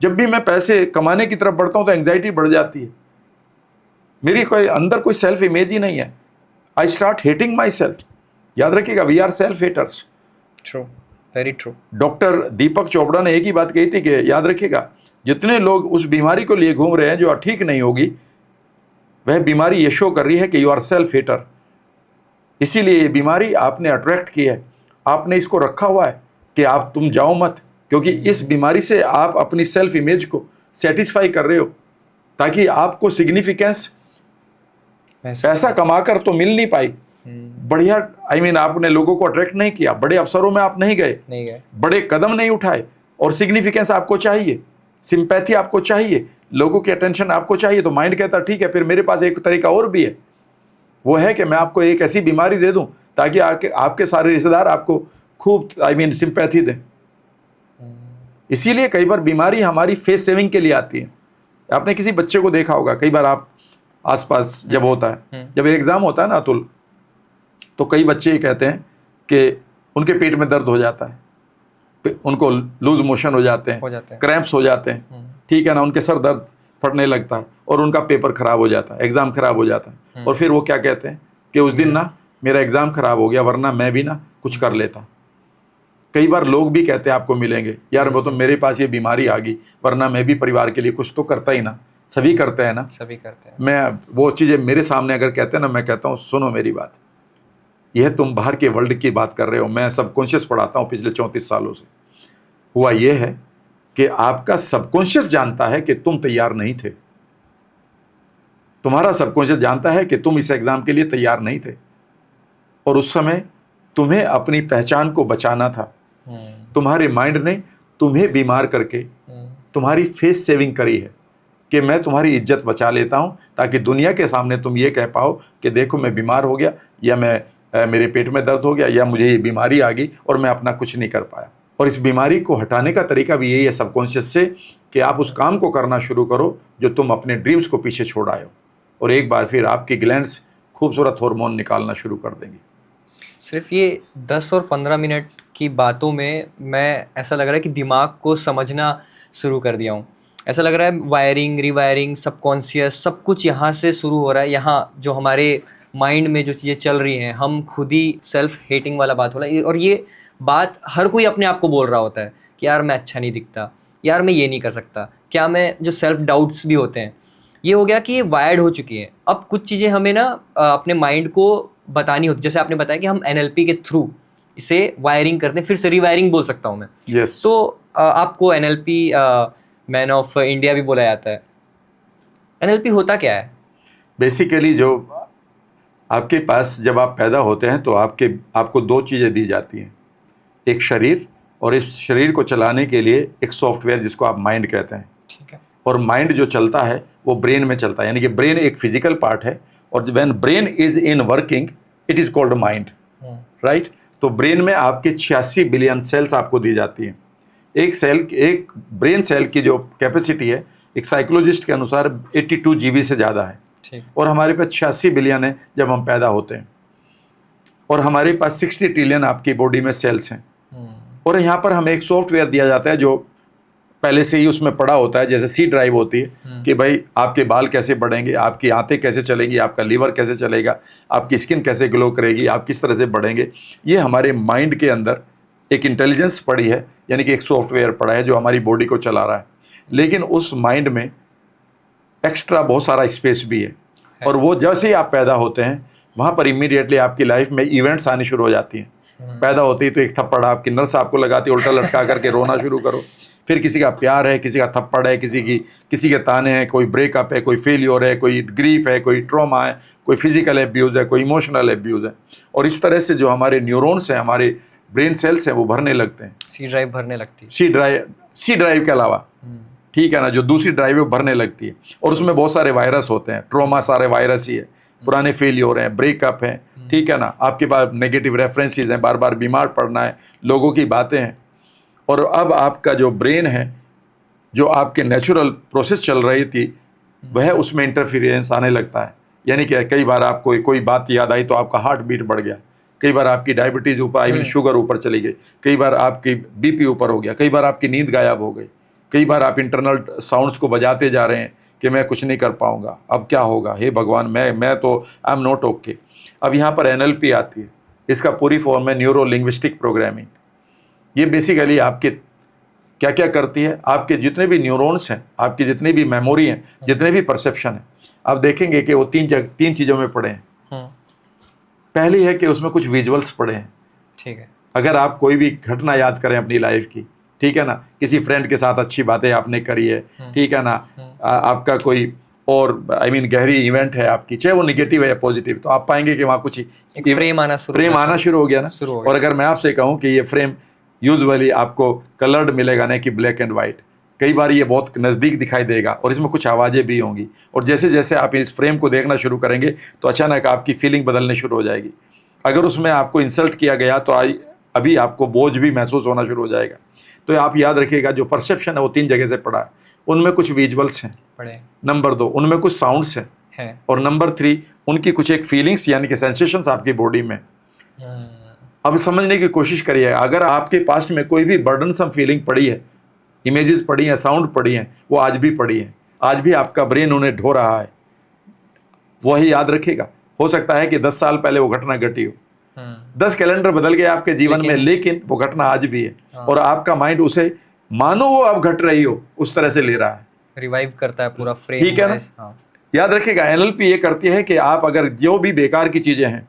जब भी मैं पैसे कमाने की तरफ बढ़ता हूँ तो एंग्जाइटी बढ़ जाती है। मेरी कोई अंदर कोई सेल्फ इमेज ही नहीं है। I start hating myself. याद रखिएगा, we are self haters. True, very true. Doctor Deepak Chopra ने एक ही बात कही थी कि याद रखिएगा, जितने लोग उस बीमारी को लिए घूम रहे हैं जो ठीक नहीं होगी, वह बीमारी ये शो कर रही है कि यू आर सेल्फ हेटर। इसीलिए ये बीमारी आपने अट्रैक्ट की है, आपने इसको रखा हुआ है कि आप तुम जाओ मत, क्योंकि इस बीमारी से आप अपनी सेल्फ इमेज को सेटिस्फाई कर रहे हो ताकि आपको सिग्निफिकेंस पैसा कमाकर तो मिल नहीं पाई। बढ़िया आपने लोगों को अट्रैक्ट नहीं किया, बड़े अवसरों में आप नहीं गए, बड़े कदम नहीं उठाए, और सिग्निफिकेंस आपको चाहिए, सिंपैथी आपको चाहिए, लोगों की अटेंशन आपको चाहिए। तो माइंड कहता ठीक है, फिर मेरे पास एक तरीका और भी है, वो है कि मैं आपको एक ऐसी बीमारी दे दूं ताकि आपके सारे रिश्तेदार आपको खूब सिंपैथी दें। इसीलिए कई बार बीमारी हमारी फेस सेविंग के लिए आती है। आपने किसी बच्चे को देखा होगा, कई बार आप आसपास जब होता है, जब एग्ज़ाम होता है ना अतुल, तो कई बच्चे ये कहते हैं कि उनके पेट में दर्द हो जाता है, उनको लूज मोशन हो जाते हैं, क्रैम्प्स हो जाते हैं, ठीक है ना, उनके सर दर्द फटने लगता है और उनका पेपर ख़राब हो जाता है, एग्ज़ाम ख़राब हो जाता है। और फिर वो क्या कहते हैं कि उस दिन ना मेरा एग्ज़ाम ख़राब हो गया, वरना मैं भी ना कुछ कर लेता। कई बार लोग भी कहते हैं आपको मिलेंगे, यार वो तो मेरे पास ये बीमारी आ गई, वरना मैं भी परिवार के लिए कुछ तो करता ही ना। सभी करते हैं ना, सभी करते हैं। मैं वो चीज़ें मेरे सामने अगर कहते हैं ना, मैं कहता हूँ सुनो मेरी बात, यह तुम बाहर के वर्ल्ड की बात कर रहे हो, मैं सबकॉन्शियस पढ़ाता हूँ पिछले 34 सालों से। हुआ ये है कि आपका सबकॉन्शियस जानता है कि तुम तैयार नहीं थे, तुम्हारा सबकॉन्शियस जानता है कि तुम इस एग्ज़ाम के लिए तैयार नहीं थे, और उस समय तुम्हें अपनी पहचान को बचाना था। तुम्हारे माइंड ने तुम्हें बीमार करके तुम्हारी फेस सेविंग करी है कि मैं तुम्हारी इज्जत बचा लेता हूं ताकि दुनिया के सामने तुम ये कह पाओ कि देखो मैं बीमार हो गया, या मेरे पेट में दर्द हो गया, या मुझे ये बीमारी आ गई और मैं अपना कुछ नहीं कर पाया। और इस बीमारी को हटाने का तरीका भी यही है सबकॉन्शियस से, कि आप उस काम को करना शुरू करो जो तुम अपने ड्रीम्स को पीछे छोड़ आए हो, और एक बार फिर आपकी ग्लैंड्स खूबसूरत हार्मोन निकालना शुरू कर देंगी। सिर्फ ये 10 और 15 मिनट की बातों में मैं ऐसा लग रहा है कि दिमाग को समझना शुरू कर दिया हूँ। ऐसा लग रहा है वायरिंग, रिवायरिंग, सबकॉन्शियस सब कुछ यहाँ से शुरू हो रहा है। यहाँ जो हमारे माइंड में जो चीज़ें चल रही हैं, हम खुद ही सेल्फ हेटिंग वाला बात हो रहा है, और ये बात हर कोई अपने आप को बोल रहा होता है कि यार मैं अच्छा नहीं दिखता, यार मैं ये नहीं कर सकता, क्या मैं, जो सेल्फ डाउट्स भी होते हैं, ये हो गया कि ये वायर्ड हो चुकी है। अब कुछ चीज़ें हमें ना अपने माइंड को बतानी होती, जैसे आपने बताया कि हम NLP के थ्रू इसे वायरिंग करते हैं, फिर से रिवायरिंग बोल सकता हूँ मैं। yes. तो आपको NLP मैन ऑफ इंडिया भी बोला जाता है। NLP होता क्या है? बेसिकली जो आपके पास जब आप पैदा होते हैं तो आपको 2 चीज़ें दी जाती हैं, एक शरीर और इस शरीर को चलाने के लिए एक सॉफ्टवेयर जिसको आप माइंड कहते हैं। ठीक है। और माइंड जो चलता है वो ब्रेन में चलता है, यानी कि ब्रेन एक फिजिकल पार्ट है, और when brain is in working it is called mind, right. तो ब्रेन में आपके 86 बिलियन सेल्स आपको दी जाती हैं। एक ब्रेन सेल की जो कैपेसिटी है एक साइकोलॉजिस्ट के अनुसार 82 GB से ज़्यादा है। ठीक। और हमारे पास 86 बिलियन है जब हम पैदा होते हैं, और हमारे पास 60 ट्रिलियन आपकी बॉडी में सेल्स हैं। और यहाँ पर हमें एक सॉफ्टवेयर दिया जाता है जो पहले से ही उसमें पड़ा होता है, जैसे सी ड्राइव होती है कि भाई आपके बाल कैसे बढ़ेंगे, आपकी आंतें कैसे चलेंगी, आपका लीवर कैसे चलेगा, आपकी स्किन कैसे ग्लो करेगी, आप किस तरह से बढ़ेंगे। ये हमारे माइंड के अंदर एक इंटेलिजेंस पड़ी है, यानी कि एक सॉफ्टवेयर पड़ा है जो हमारी बॉडी को चला रहा है। लेकिन उस माइंड में एक्स्ट्रा बहुत सारा स्पेस भी है, और वो जैसे ही आप पैदा होते हैं वहाँ पर इमीडिएटली आपकी लाइफ में इवेंट्स आनी शुरू हो जाती हैं। पैदा होती है तो एक थप्पड़ आपकी नर्स आपको लगाती है, उल्टा लटका करके रोना शुरू करो। फिर किसी का प्यार है, किसी का थप्पड़ है, किसी के ताने हैं, कोई ब्रेकअप है, कोई फेलियर है, कोई ग्रीफ है, कोई ट्रॉमा है, कोई फिजिकल एब्यूज़ है, कोई इमोशनल एब्यूज़ है। और इस तरह से जो हमारे न्यूरॉन्स हैं, हमारे ब्रेन सेल्स हैं, वो भरने लगते हैं। सी ड्राइव भरने लगती है। सी ड्राइव के अलावा, ठीक है ना, जो दूसरी ड्राइव है वो भरने लगती है, और उसमें बहुत सारे वायरस होते हैं। ट्रॉमा सारे वायरस ही है, पुराने फेलियर हैं, ब्रेकअप हैं, ठीक है ना, आपके पास नेगेटिव रेफरेंसेस हैं, बार बार बीमार पड़ना है, लोगों की बातें हैं। और अब आपका जो ब्रेन है, जो आपके नेचुरल प्रोसेस चल रही थी, वह उसमें इंटरफियरेंस आने लगता है। यानी कि कई बार आपको कोई बात याद आई तो आपका हार्ट बीट बढ़ गया, कई बार आपकी डायबिटीज़ ऊपर आई, शुगर ऊपर चली गई, कई बार आपकी बीपी ऊपर हो गया, कई बार आपकी नींद गायब हो गई, कई बार आप इंटरनल साउंड्स को बजाते जा रहे हैं कि मैं कुछ नहीं कर पाऊंगा, अब क्या होगा, हे भगवान, मैं तो आई एम नॉट ओके। अब यहाँ पर NLP आती है, इसका पूरी फॉर्म है न्यूरो लिंग्विस्टिक प्रोग्रामिंग। ये बेसिकली आपके क्या क्या करती है, आपके जितने भी न्यूरॉन्स हैं, आपकी जितनी भी मेमोरी हैं, जितने भी परसेप्शन हैं, आप देखेंगे कि वो तीन चीज़ों में पड़े हैं। पहली है कि उसमें कुछ विजुअल्स पड़े हैं। ठीक है। अगर आप कोई भी घटना याद करें अपनी लाइफ की, ठीक है ना, किसी फ्रेंड के साथ अच्छी बातें आपने करी है, ठीक है ना, आपका कोई और गहरी इवेंट है आपकी, चाहे वो निगेटिव है या पॉजिटिव, तो आप पाएंगे कि वहाँ कुछ फ्रेम आना शुरू हो गया ना। और अगर मैं आपसे कहूँ कि ये फ्रेम यूजुअली आपको कलर्ड मिलेगा, नहीं कि ब्लैक एंड वाइट, कई बार ये बहुत नज़दीक दिखाई देगा और इसमें कुछ आवाज़ें भी होंगी। और जैसे जैसे आप इस फ्रेम को देखना शुरू करेंगे तो अचानक आपकी फीलिंग बदलने शुरू हो जाएगी। अगर उसमें आपको इंसल्ट किया गया तो अभी आपको बोझ भी महसूस होना शुरू हो जाएगा। तो आप याद रखिएगा, जो परसेप्शन है वो 3 जगह से पड़ा है। उनमें कुछ विजुअल्स हैं, नंबर 2 उनमें कुछ साउंड्स हैं, और नंबर 3 उनकी कुछ एक फीलिंग्स यानी कि सेंसेशंस आपकी बॉडी में। अब समझने की कोशिश करिए, अगर आपके पास्ट में कोई भी बर्डनसम फीलिंग पड़ी है, इमेजेस पड़ी हैं, साउंड पड़ी हैं, वो आज भी पड़ी हैं, आज भी आपका ब्रेन उन्हें ढो रहा है, वही याद रखेगा। हो सकता है कि 10 साल पहले वो घटना घटी हो, 10 कैलेंडर बदल गए आपके जीवन में, लेकिन वो घटना आज भी है। और आपका माइंड उसे मानो वो अब घट रही हो उस तरह से ले रहा है, रिवाइव करता है पूरा फ्रेम। ठीक है ना। याद रखिएगा, NLP ये करती है कि आप अगर जो भी बेकार की चीज़ें हैं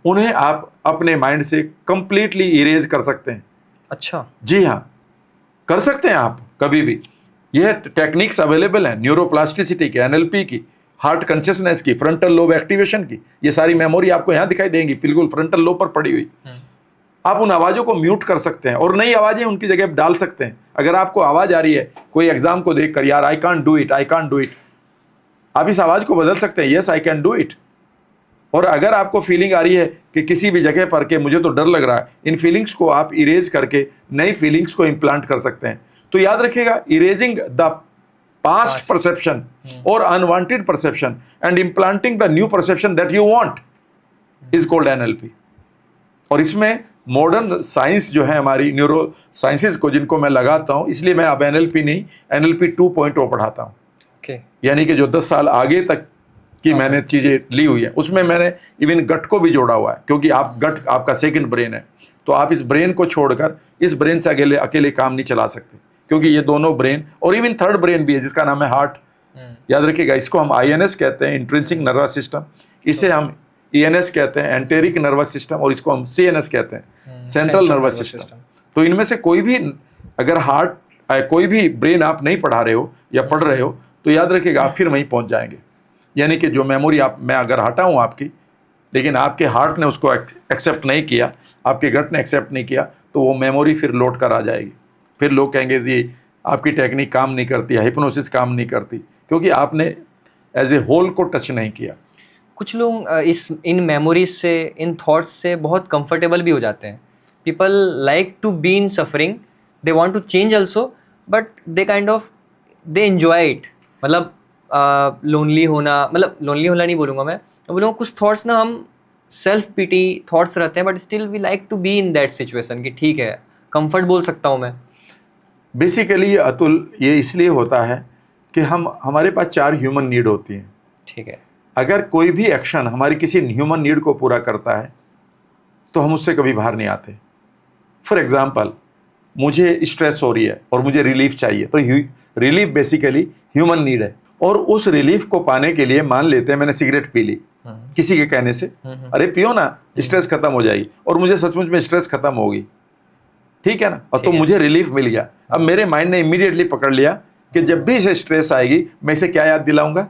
उन्हें आप अपने माइंड से कंप्लीटली इरेज कर सकते हैं। अच्छा, जी हाँ, कर सकते हैं आप कभी भी। यह टेक्निक्स अवेलेबल हैं न्यूरोप्लास्टिसिटी की, NLP की, हार्ट कॉन्शियसनेस की, फ्रंटल लोब एक्टिवेशन की। ये सारी मेमोरी आपको यहाँ दिखाई देंगी, बिल्कुल फ्रंटल लोब पर पड़ी हुई। आप उन आवाज़ों को म्यूट कर सकते हैं और नई आवाज़ें उनकी जगह डाल सकते हैं। अगर आपको आवाज़ आ रही है कोई एग्जाम को देखकर, यार आई कांट डू इट, आप इस आवाज़ को बदल सकते हैं, yes I can do it. और अगर आपको फीलिंग आ रही है कि किसी भी जगह पर कि मुझे तो डर लग रहा है, इन फीलिंग्स को आप इरेज करके नई फीलिंग्स को इम्प्लांट कर सकते हैं। तो याद रखिएगा, इरेजिंग द पास्ट परसेप्शन और unwanted perception and implanting the new perception that you want is called NLP। और इसमें मॉडर्न साइंस जो है हमारी न्यूरो साइंसेज को, जिनको मैं लगाता हूँ, इसलिए मैं अब NLP नहीं NLP 2.0 पढ़ाता हूँ। यानी कि जो 10 साल आगे तक की मैंने चीज़ें ली हुई है, उसमें मैंने इवन गट को भी जोड़ा हुआ है, क्योंकि गट आपका सेकंड ब्रेन है। तो आप इस ब्रेन को छोड़कर इस ब्रेन से अकेले काम नहीं चला सकते, क्योंकि ये दोनों ब्रेन और इवन थर्ड ब्रेन भी है जिसका नाम है हार्ट। याद रखिएगा, इसको हम INS कहते हैं, इंट्रिंसिक नर्वस सिस्टम, इसे हम ENS कहते हैं, एंटेरिक नर्वस सिस्टम, और इसको हम CNS कहते हैं, सेंट्रल नर्वस सिस्टम। तो इनमें से कोई भी, अगर कोई भी ब्रेन आप नहीं पढ़ा रहे हो या पढ़ रहे हो, तो याद रखिएगा आप फिर वहीं पहुंच जाएंगे। यानी कि जो मेमोरी मैं अगर हटाऊं आपकी, लेकिन आपके हार्ट ने उसको एक्सेप्ट नहीं किया, आपके गट ने एक्सेप्ट नहीं किया, तो वो मेमोरी फिर लौट कर आ जाएगी। फिर लोग कहेंगे जी आपकी टेक्निक काम नहीं करती, हिप्नोसिस काम नहीं करती, क्योंकि आपने एज ए होल को टच नहीं किया। कुछ लोग इन मेमोरीज से, इन थॉट्स से बहुत कंफर्टेबल भी हो जाते हैं। People like to be in suffering, they want to change also, but they kind of they enjoy it. मतलब लोनली होना, मतलब लोनली होना नहीं बोलूँगा मैं बोलूँगा कुछ थॉट्स ना, हम सेल्फ पिटी थॉट्स रहते हैं, but still we like to be in that situation कि ठीक है, कंफर्ट बोल सकता हूँ मैं। बेसिकली अतुल, ये इसलिए होता है कि हमारे पास 4 ह्यूमन नीड होती हैं। ठीक है। अगर कोई भी एक्शन हमारी किसी ह्यूमन नीड को पूरा करता है तो हम उससे कभी बाहर नहीं आते। फॉर एग्जाम्पल, मुझे स्ट्रेस हो रही है और मुझे रिलीफ चाहिए, तो रिलीफ बेसिकली ह्यूमन नीड है। और उस रिलीफ को पाने के लिए मान लेते हैं मैंने सिगरेट पी ली किसी के कहने से, अरे पियो ना, स्ट्रेस खत्म हो जाएगी, और मुझे सचमुच में स्ट्रेस खत्म होगी, ठीक है ना, और तो मुझे रिलीफ मिल गया। अब मेरे माइंड ने इमीडिएटली पकड़ लिया कि जब भी इसे स्ट्रेस आएगी मैं इसे क्या याद दिलाऊंगा,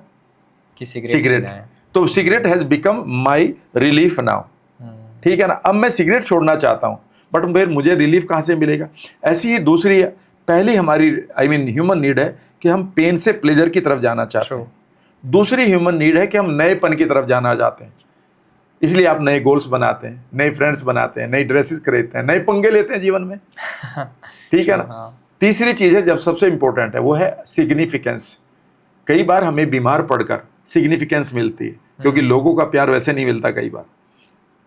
कि सिगरेट। तो cigarette has become my relief now, ठीक है ना। अब मैं सिगरेट छोड़ना चाहता हूं, बट फिर मुझे रिलीफ कहां से मिलेगा। ऐसी ही दूसरी है, पहली हमारी ह्यूमन नीड है कि हम पेन से प्लेजर की तरफ जाना चाहते हैं। दूसरी ह्यूमन नीड है कि हम नएपन की तरफ जाना चाहते हैं, इसलिए आप नए गोल्स बनाते हैं, नए फ्रेंड्स बनाते हैं, नई ड्रेसेस खरीदते हैं, नए पंगे लेते हैं जीवन में, ठीक है ना। तीसरी चीज़ है, जब सबसे इंपॉर्टेंट है, वो है सिग्निफिकेंस। कई बार हमें बीमार पड़कर सिग्निफिकेंस मिलती है, क्योंकि लोगों का प्यार वैसे नहीं मिलता कई बार।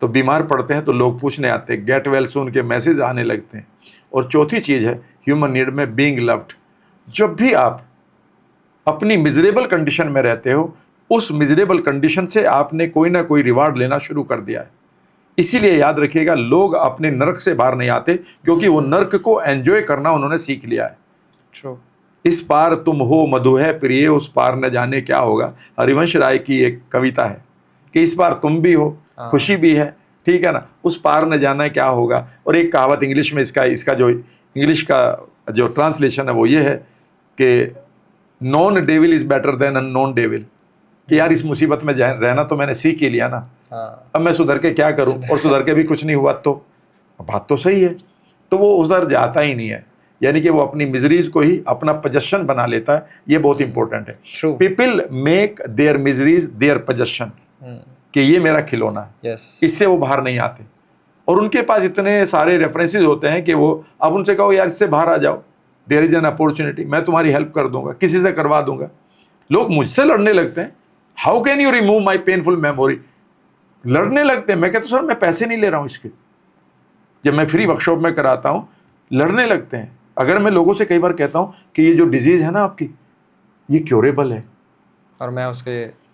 तो बीमार पड़ते हैं तो लोग पूछने आते हैं, गेट वेल सून के मैसेज आने लगते हैं। और चौथी चीज़ है ह्यूमन नीड में बीइंग लव्ड। जब भी आप अपनी मिजरेबल कंडीशन में रहते हो, उस मिजरेबल कंडीशन से आपने कोई ना कोई रिवार्ड लेना शुरू कर दिया है। इसीलिए याद रखिएगा, लोग अपने नर्क से बाहर नहीं आते, क्योंकि वो नर्क को एंजॉय करना उन्होंने सीख लिया है। True. इस पार तुम हो मधु है प्रिय, उस पार न जाने क्या होगा। हरिवंश राय की एक कविता है कि इस पार तुम भी हो, खुशी भी है, ठीक है ना, उस पार न जाना क्या होगा। और एक कहावत इंग्लिश में, इसका जो इंग्लिश का जो ट्रांसलेशन है वो ये है कि non devil is better than unknown devil, कि यार इस मुसीबत में रहना तो मैंने सीख ही लिया ना, अब मैं सुधर के क्या करूं, और सुधर के भी कुछ नहीं हुआ तो बात तो सही है। तो वो उधर जाता ही नहीं है, यानी कि वो अपनी मिजरीज को ही अपना पोजेशन बना लेता है। ये बहुत इंपॉर्टेंट है। People make their miseries there possession, कि ये मेरा खिलौना है, इससे वो बाहर नहीं आते। और उनके पास इतने सारे रेफरेंसेस होते हैं कि वो, आप उनसे कहो यार इससे बाहर आ जाओ, देयर इज एन अपॉर्चुनिटी, मैं तुम्हारी हेल्प कर दूंगा, किसी से करवा दूंगा। लोग मुझसे लड़ने लगते हैं, how can you remove my painful memory, लड़ने लगते हैं। मैं कहता हूँ सर मैं पैसे नहीं ले रहा हूँ इसके, जब मैं फ्री वर्कशॉप में कराता हूँ लड़ने लगते हैं। अगर मैं लोगों से कई बार कहता हूँ कि ये जो डिजीज है ना आपकी, ये क्योरेबल है,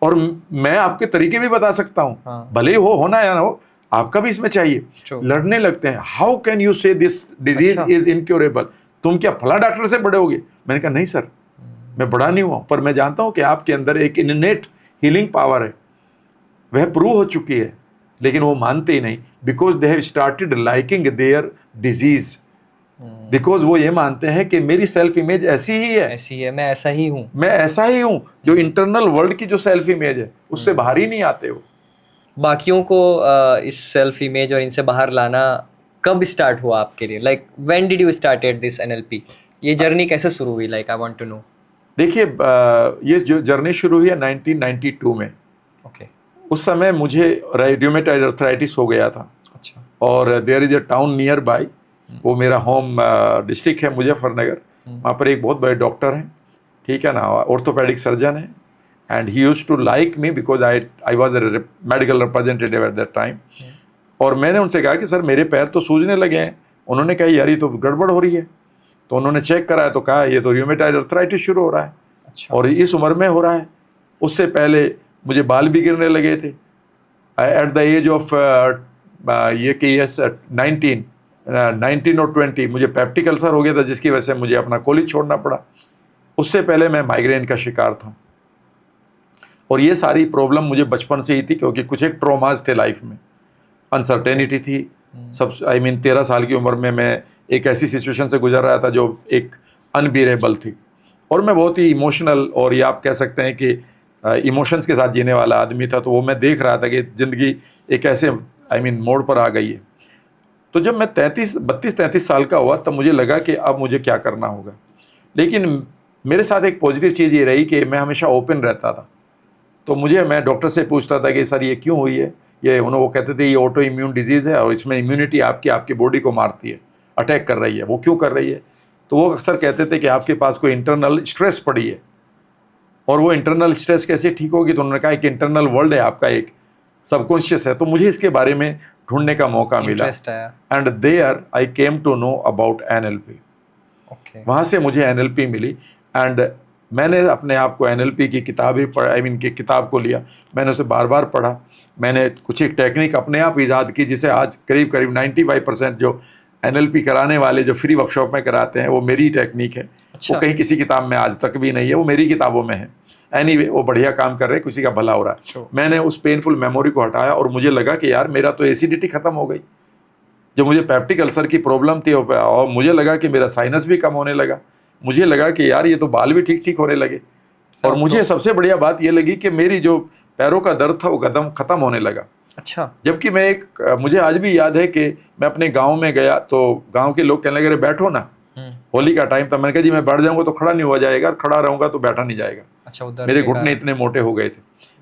और मैं आपके तरीके भी बता सकता हूँ, भले ही होना या ना हो, आपका भी इसमें चाहिए, लड़ने लगते हैं। हाउ कैन यू से दिस डिजीज इज इनक्योरेबल, तुम क्या फला डॉक्टर से बड़े होगे। मैंने कहा नहीं सर, मैं बड़ा नहीं हुआ, पर मैं जानता हूँ कि आपके अंदर एक इननेट हीलिंग पावर है, वह प्रूव हो चुकी है, लेकिन वो मानते ही नहीं, because they have started liking their disease, बिकॉज वो ये मानते हैं कि मेरी सेल्फ इमेज ऐसी ही है, मैं ऐसा ही हूँ। जो इंटरनल वर्ल्ड की जो सेल्फ इमेज है उससे बाहर ही नहीं आते हो। बाकियों को इस सेल्फ इमेज और इनसे बाहर लाना कब स्टार्ट हुआ आपके लिए? Like when did you started this NLP? ये जर्नी कैसे शुरू हुई? Like I want to know. देखिए, ये जो जर्नी शुरू हुई है 1992 में। ओके। उस समय मुझे रूमेटॉइड अर्थराइटिस हो गया था। अच्छा। और there is a town nearby, वो मेरा होम डिस्ट्रिक्ट है मुजफ्फरनगर, वहाँ पर एक बहुत बड़े डॉक्टर हैं, ठीक है ना, ऑर्थोपेडिक सर्जन है, and he used to like me because I was a medical representative at that time. और मैंने उनसे कहा कि सर मेरे पैर तो सूजने लगे हैं। उन्होंने कहा यार ये तो गड़बड़ हो रही है। तो उन्होंने चेक कराया तो कहा ये तो रूमेटॉइड अर्थराइटिस शुरू हो रहा है। अच्छा। और इस उम्र में हो रहा है। उससे पहले मुझे बाल भी गिरने लगे थे एट द एज ऑफ ये कि 19 और 20 मुझे पेप्टिक अल्सर हो गया था, जिसकी वजह से मुझे अपना कॉलेज छोड़ना पड़ा। उससे पहले मैं माइग्रेन का शिकार था। और ये सारी प्रॉब्लम मुझे बचपन से ही थी, क्योंकि कुछ एक ट्रॉमाज थे लाइफ में, अनसर्टेनिटी थी सब। 13 साल की उम्र में मैं एक ऐसी सिचुएशन से गुजर रहा था जो एक अनबियरेबल थी, और मैं बहुत ही इमोशनल, और ये आप कह सकते हैं कि इमोशंस के साथ जीने वाला आदमी था। तो वो मैं देख रहा था कि ज़िंदगी एक ऐसे मोड़ पर आ गई है। तो जब मैं 32-33 साल का हुआ तब मुझे लगा कि अब मुझे क्या करना होगा। लेकिन मेरे साथ एक पॉजिटिव चीज़ ये रही कि मैं हमेशा ओपन रहता था। तो मैं डॉक्टर से पूछता था कि सर ये क्यों हुई है, वो कहते थे ये ऑटो इम्यून डिजीज़ है और इसमें इम्यूनिटी आपकी बॉडी को मारती है, अटैक कर रही है। वो क्यों कर रही है? तो वो अक्सर कहते थे कि आपके पास कोई इंटरनल स्ट्रेस पड़ी है, और वो इंटरनल स्ट्रेस कैसे ठीक होगी? तो उन्होंने कहा कि इंटरनल वर्ल्ड है आपका, एक सबकॉन्शियस है। तो मुझे इसके बारे में ढूंढने का मौका मिला, and there I came to know about NLP। वहाँ से मुझे NLP मिली, एंड मैंने अपने आप को NLP की किताबें की किताब को लिया, मैंने उसे बार बार पढ़ा। मैंने कुछ एक टेक्निक अपने आप ईजाद की, जिसे आज करीब 95% जो NLP कराने वाले जो फ्री वर्कशॉप में कराते हैं वो मेरी टेक्निक है। अच्छा। वो कहीं किसी किताब में आज तक भी नहीं है, वो मेरी किताबों में है। एनीवे, वो बढ़िया काम कर रहे हैं, किसी का भला हो रहा है। मैंने उस पेनफुल मेमोरी को हटाया और मुझे लगा कि यार मेरा तो एसिडिटी खत्म हो गई। जो मुझे पेप्टिक अल्सर की प्रॉब्लम थी, और मुझे लगा कि मेरा साइनस भी कम होने लगा। मुझे लगा कि यार ये तो बाल भी ठीक ठीक होने लगे। और मुझे सबसे बढ़िया बात ये लगी कि मेरी जो पैरों का दर्द था वो खत्म होने लगा। अच्छा। जबकि मुझे आज भी याद है कि मैं अपने गाँव में गया तो गाँव के लोग कहने लगे बैठो ना। होली का टाइम था, मैंने कहा जी मैं बैठ जाऊंगा तो खड़ा नहीं हुआ जाएगा, खड़ा रहूंगा तो बैठा नहीं जाएगा। अच्छा, मेरे घुटने इतने मोटे हो गए थे,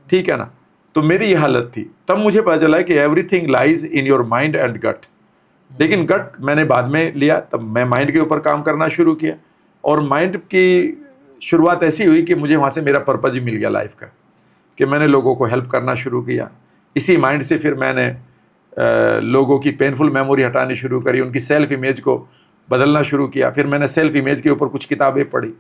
ठीक है ना। तो मेरी ये हालत थी। तब मुझे पता चला कि everything lies in your mind and gut. लेकिन गट मैंने बाद में लिया, तब मैं माइंड के ऊपर काम करना शुरू किया, और माइंड की शुरुआत ऐसी हुई कि मुझे वहाँ से मेरा पर्पज ही मिल गया लाइफ का, कि मैंने लोगों को हेल्प करना शुरू किया। इसी माइंड से फिर मैंने लोगों की पेनफुल मेमोरी हटानी शुरू करी, उनकी सेल्फ इमेज को बदलना शुरू किया। फिर मैंने सेल्फ इमेज के ऊपर कुछ किताबें पढ़ी,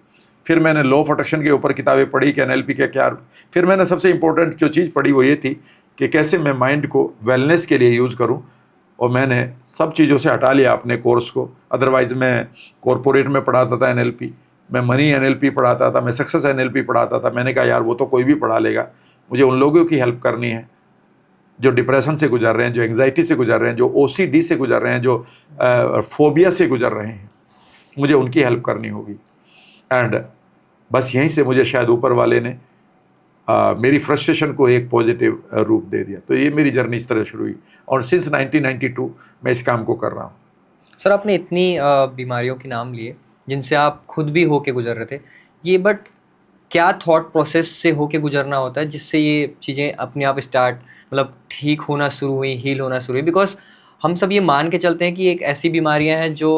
फिर मैंने लॉ ऑफ अट्रैक्शन के ऊपर किताबें पढ़ी कि NLP का क्या। फिर मैंने सबसे इंपॉर्टेंट जो चीज़ पढ़ी वो ये थी कि कैसे मैं माइंड को वेलनेस के लिए यूज़ करूं, और मैंने सब चीज़ों से हटा लिया अपने कोर्स को। अदरवाइज़ मैं कॉरपोरेट में पढ़ाता था NLP, मैं मनी NLP पढ़ाता था, मैं सक्सेस NLP पढ़ाता था। मैंने कहा यार वो तो कोई भी पढ़ा लेगा, मुझे उन लोगों की हेल्प करनी है जो डिप्रेशन से गुजर रहे हैं, जो एंग्जाइटी से गुजर रहे हैं, जो OCD से गुजर रहे हैं, जो फोबिया से गुजर रहे हैं, मुझे उनकी हेल्प करनी होगी। एंड बस यहीं से मुझे शायद ऊपर वाले ने मेरी फ्रस्ट्रेशन को एक पॉजिटिव रूप दे दिया। तो ये मेरी जर्नी इस तरह शुरू हुई, और सिंस 1992 मैं इस काम को कर रहा हूँ। सर, आपने इतनी बीमारियों के नाम लिए जिनसे आप खुद भी होके गुजर रहे थे, ये बट क्या थॉट प्रोसेस से होके गुजरना होता है जिससे ये चीज़ें अपने आप मतलब ठीक होना शुरू हुई, हील होना शुरू हुई? बिकॉज हम सब ये मान के चलते हैं कि एक ऐसी बीमारियां हैं जो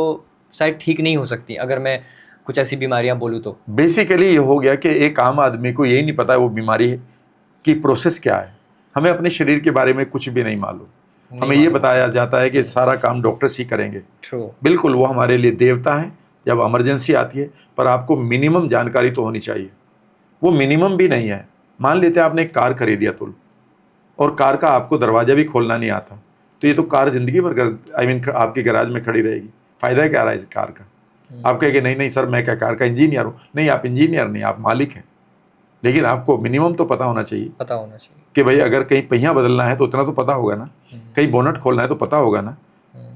शायद ठीक नहीं हो सकती, अगर मैं कुछ ऐसी बीमारियां बोलूँ तो। बेसिकली ये हो गया कि एक आम आदमी को यही नहीं पता है वो बीमारी की प्रोसेस क्या है। हमें अपने शरीर के बारे में कुछ भी नहीं मालूम। हमें ये बताया जाता है कि सारा काम डॉक्टर्स ही करेंगे। बिल्कुल, वो हमारे लिए देवता हैं जब इमरजेंसी आती है, पर आपको मिनिमम जानकारी तो होनी चाहिए। वो मिनिमम भी नहीं है। मान लेते हैं आपने एक कार खरीदी अतुल, और कार का आपको दरवाज़ा भी खोलना नहीं आता, तो ये तो कार ज़िंदगी भर आपकी गैराज में खड़ी रहेगी। फ़ायदा क्या रहा है इस कार का? आप कहेंगे नहीं सर मैं क्या कार का इंजीनियर हूँ। नहीं, आप इंजीनियर नहीं, आप मालिक हैं। लेकिन आपको मिनिमम तो पता होना चाहिए कि भाई अगर कहीं पहिया बदलना है तो उतना तो पता होगा ना, कहीं बोनट खोलना है तो पता होगा ना,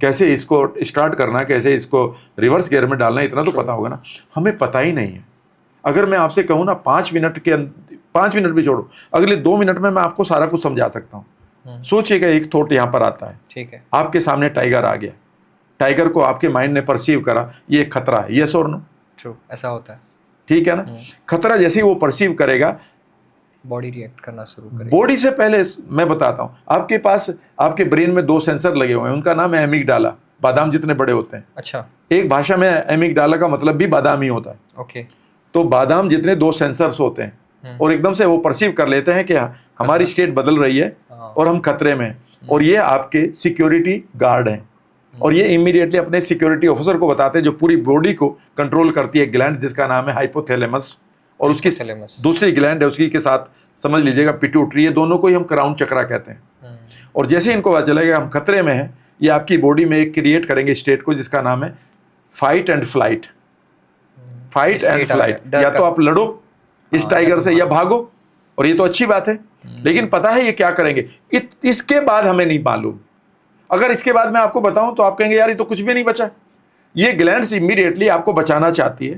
कैसे इसको स्टार्ट करना, कैसे इसको रिवर्स गियर में डालना, इतना तो पता होगा ना। हमें पता ही नहीं है। अगर मैं आपसे कहूँ ना 5 मिनट भी छोड़ो, अगले 2 मिनट में मैं आपको सारा कुछ समझा सकता हूँ। सोचिएगा, एक थॉट यहाँ पर आता है, ठीक है, आपके सामने टाइगर आ गया, टाइगर को आपके माइंड ने परसीव करा ये खतरा है, यस और नो? ट्रू, ऐसा होता है, ठीक है ना। खतरा जैसे ही वो परसीव करेगा, बॉडी रिएक्ट करना शुरू करेगी। बॉडी से पहले मैं बताता हूँ, आपके पास आपके ब्रेन में 2 सेंसर लगे हुए हैं, उनका नाम है एमिगडाला, बादाम जितने बड़े होते हैं। अच्छा। एक भाषा में एमिगडाला का मतलब भी बादाम ही होता है। ओके। तो बादाम जितने 2 सेंसर्स होते हैं, और एकदम से वो परसीव कर लेते हैं कि हमारी स्टेट बदल रही है और हम खतरे में हैं, और ये आपके सिक्योरिटी गार्ड हैं, और ये इमीडिएटली अपने सिक्योरिटी ऑफिसर को बताते हैं, जो पूरी बॉडी को कंट्रोल करती है ग्लैंड जिसका नाम है हाइपोथैलेमस, और उसकी दूसरी ग्लैंड है उसकी के साथ समझ लीजिएगा पिट्यूटरी। ये दोनों को ही हम क्राउन चक्रा कहते हैं। और जैसे इनको पता चलेगा हम खतरे में हैं, ये आपकी बॉडी में एक क्रिएट करेंगे स्टेट को जिसका नाम है fight and flight. Fight and flight, या तो आप लड़ो इस टाइगर से या भागो, और ये तो अच्छी बात है। लेकिन पता है ये क्या करेंगे इसके बाद हमें नहीं मालूम। अगर इसके बाद मैं आपको बताऊं तो आप कहेंगे यार ये तो कुछ भी नहीं बचा। ये ग्लैंड्स इमीडिएटली आपको बचाना चाहती है,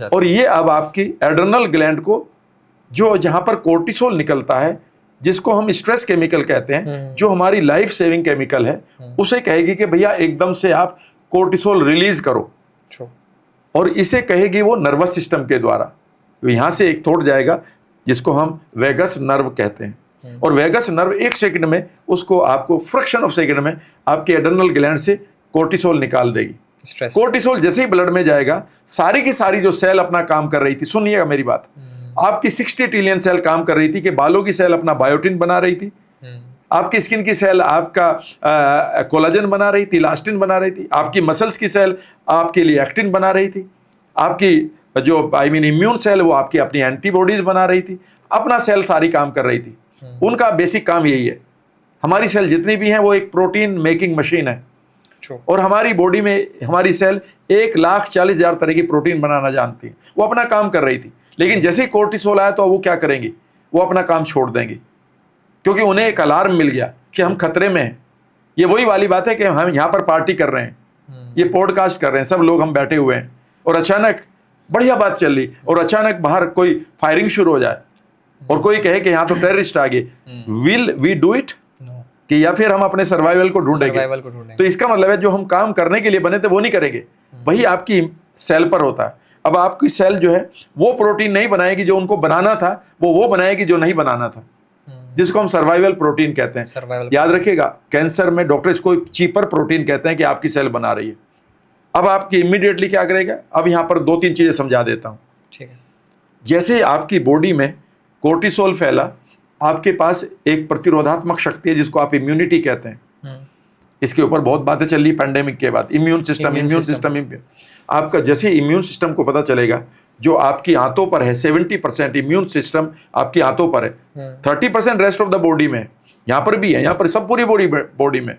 और ये अब आपकी एड्रेनल ग्लैंड को, जो जहां पर कोर्टिसोल निकलता है, जिसको हम स्ट्रेस केमिकल कहते हैं, जो हमारी लाइफ सेविंग केमिकल है, उसे कहेगी कि भैया एकदम से आप कोर्टिसोल रिलीज करो, और इसे कहेगी वो नर्वस सिस्टम के द्वारा। तो यहाँ से एक थॉट जाएगा जिसको हम वेगस नर्व कहते हैं, और वेगस नर्व 1 सेकंड में उसको आपको फ्रैक्शन ऑफ सेकंड में आपके एड्रेनल ग्लैंड से कोर्टिसोल निकाल देगी। कोर्टिसोल जैसे ही ब्लड में जाएगा, सारी की सारी जो सेल अपना काम कर रही थी, सुनिएगा मेरी बात, आपकी 60 ट्रिलियन सेल काम कर रही थी, कि बालों की सेल अपना बायोटिन बना रही थी, आपकी स्किन की सेल आपका कोलाजन बना रही थी, इलास्टिन बना रही थी, आपकी मसल्स की सेल आपके लिए एक्टिन बना रही थी, आपकी जो इम्यून सेल वो आपकी अपनी एंटीबॉडीज बना रही थी, अपना सेल सारी काम कर रही थी। उनका बेसिक काम यही है। हमारी सेल जितनी भी हैं वो एक प्रोटीन मेकिंग मशीन है, और हमारी बॉडी में हमारी सेल 1,40,000 तरह की प्रोटीन बनाना जानती है। वो अपना काम कर रही थी, लेकिन जैसे ही कोर्टिसोल आया तो वो क्या करेंगी, वो अपना काम छोड़ देंगी, क्योंकि उन्हें एक अलार्म मिल गया कि हम खतरे में हैं। ये वही वाली बात है कि हम यहाँ पर पार्टी कर रहे हैं, ये पॉडकास्ट कर रहे हैं, सब लोग हम बैठे हुए हैं, और अचानक बढ़िया बात चल रही, और अचानक बाहर कोई फायरिंग शुरू हो जाए और कोई कहे कि यहाँ तो टेररिस्ट आ गए, विल वी डू इट, कि या फिर हम अपने सर्वाइवल को ढूंढेंगे? तो इसका मतलब है जो हम काम करने के लिए बने थे वो नहीं करेंगे। वही आपकी सेल पर होता है। अब आपकी सेल जो है वो प्रोटीन नहीं बनाएगी जो उनको बनाना था, वो बनाएगी जो नहीं बनाना था, जिसको हम सर्वाइवल प्रोटीन कहते हैं। याद रखिएगा, कैंसर में डॉक्टर इसको चीपर प्रोटीन कहते हैं कि आपकी सेल बना रही है। अब आपकी इमीडिएटली क्या करेगा, अब यहाँ पर 2-3 चीजें समझा देता हूँ। ठीक है। जैसे आपकी बॉडी में कोर्टिसोल फैला, आपके पास एक प्रतिरोधात्मक शक्ति है जिसको आप इम्यूनिटी कहते हैं। इसके ऊपर बहुत बातें चल रही पैंडेमिक के बाद, इम्यून सिस्टम। आपका जैसे इम्यून सिस्टम को पता चलेगा, जो आपकी आंतों पर है 70% इम्यून सिस्टम आपकी आंतों पर है, 30% रेस्ट ऑफ द बॉडी में, यहाँ पर भी है, यहाँ पर सब पूरी बॉडी में।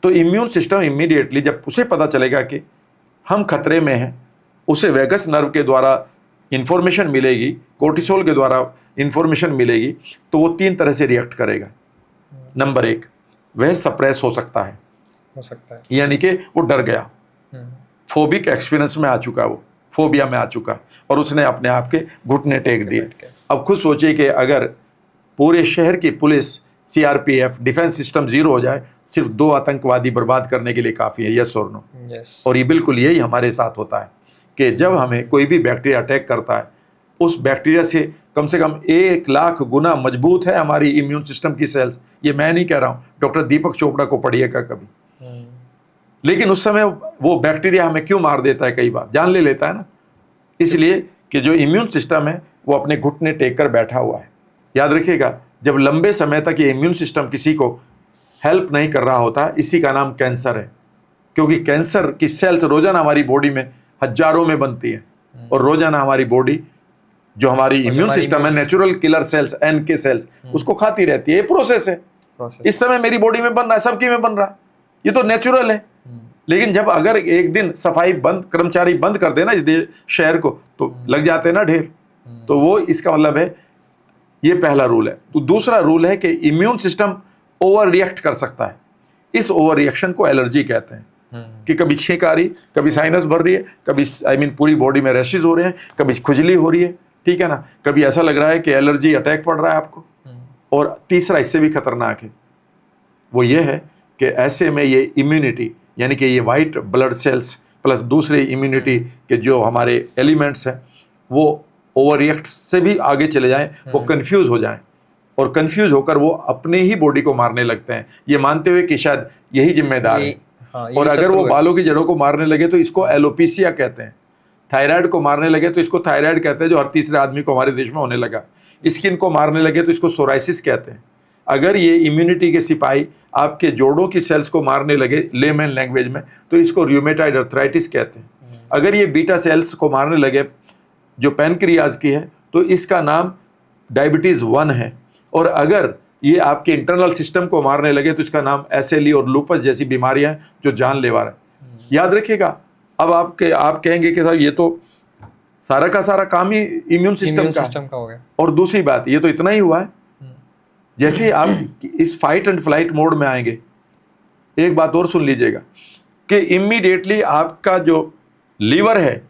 तो इम्यून सिस्टम इमीडिएटली जब उसे पता चलेगा कि हम खतरे में हैं, उसे वेगस नर्व के द्वारा इंफॉर्मेशन मिलेगी, कोर्टिसोल के द्वारा इंफॉर्मेशन मिलेगी, तो वो 3 तरह से रिएक्ट करेगा। नंबर 1, वह सप्रेस हो सकता है, यानी कि वो डर गया, फोबिक एक्सपीरियंस में आ चुका, वो फोबिया में आ चुका, और उसने अपने आप के घुटने टेक दिए। अब खुद सोचिए कि अगर पूरे शहर की police, CRPF, defence system zero हो जाए, सिर्फ 2 आतंकवादी बर्बाद करने के लिए काफ़ी है, यस और नो। और ये बिल्कुल यही हमारे साथ होता है कि जब हमें कोई भी बैक्टीरिया अटैक करता है, उस बैक्टीरिया से कम 1 लाख गुना मजबूत है हमारी इम्यून सिस्टम की सेल्स। ये मैं नहीं कह रहा हूँ, डॉक्टर दीपक चोपड़ा को पढ़िएगा कभी। लेकिन उस समय वो बैक्टीरिया हमें क्यों मार देता है, कई बार जान ले लेता है ना, इसलिए कि जो इम्यून सिस्टम है वो अपने घुटने टेक कर बैठा हुआ है। याद रखिएगा, जब लंबे समय तक ये इम्यून सिस्टम किसी को हेल्प नहीं कर रहा होता, इसी का नाम कैंसर है। क्योंकि कैंसर की सेल्स रोजाना हमारी बॉडी में हजारों में बनती है, और रोजाना हमारी बॉडी जो हमारी इम्यून सिस्टम है, natural killer cells, NK cells, उसको खाती रहती है। ये प्रोसेस है। इस समय मेरी बॉडी में बन रहा है, सबकी में बन रहा है, ये तो नेचुरल है। लेकिन जब अगर एक दिन सफाई कर्मचारी बंद कर देना इस शहर को, तो लग जाते हैं ना ढेर। तो वो इसका मतलब है, ये पहला रूल है। तो दूसरा रूल है कि इम्यून सिस्टम ओवर रिएक्ट कर सकता है। इस ओवर रिएक्शन को एलर्जी कहते हैं, कि कभी छींक आ रही, कभी साइनस भर रही है, कभी पूरी बॉडी में रैशेज हो रहे हैं, कभी खुजली हो रही है, ठीक है ना, कभी ऐसा लग रहा है कि एलर्जी अटैक पड़ रहा है आपको। और तीसरा इससे भी खतरनाक है, वो ये है कि ऐसे में ये इम्यूनिटी, यानी कि ये वाइट ब्लड सेल्स प्लस दूसरे इम्यूनिटी के जो हमारे एलिमेंट्स हैं, वो ओवर रिएक्ट से भी आगे चले जाएं, वो कंफ्यूज हो जाएं, और कंफ्यूज होकर वो अपने ही बॉडी को मारने लगते हैं, ये मानते हुए कि शायद यही जिम्मेदार है। और अगर वो बालों की जड़ों को मारने लगे तो इसको एलोपेशिया कहते हैं। थायराइड को मारने लगे तो इसको थायराइड कहते हैं, जो हर तीसरे आदमी को हमारे देश में होने लगा। स्किन को मारने लगे तो इसको सोराइसिस कहते हैं। अगर ये इम्यूनिटी के सिपाही आपके जोड़ों की सेल्स को मारने लगे लेमैन लैंग्वेज में, तो इसको र्यूमेटॉइड अर्थराइटिस कहते हैं। अगर ये बीटा सेल्स को मारने लगे जो पैनक्रियाज की है, तो इसका नाम डायबिटीज़ 1 है। और अगर ये आपके इंटरनल सिस्टम को मारने लगे तो इसका नाम SLE और लूपस जैसी बीमारियां हैं जो जानलेवा है। याद रखिएगा। अब आप कहेंगे कि साहब ये तो सारा का सारा काम ही इम्यून सिस्टम का हो गया। और दूसरी बात, ये तो इतना ही हुआ है। जैसे ही आप इस फाइट एंड फ्लाइट मोड में आएंगे, एक बात और सुन लीजिएगा कि इमीडिएटली आपका जो लीवर है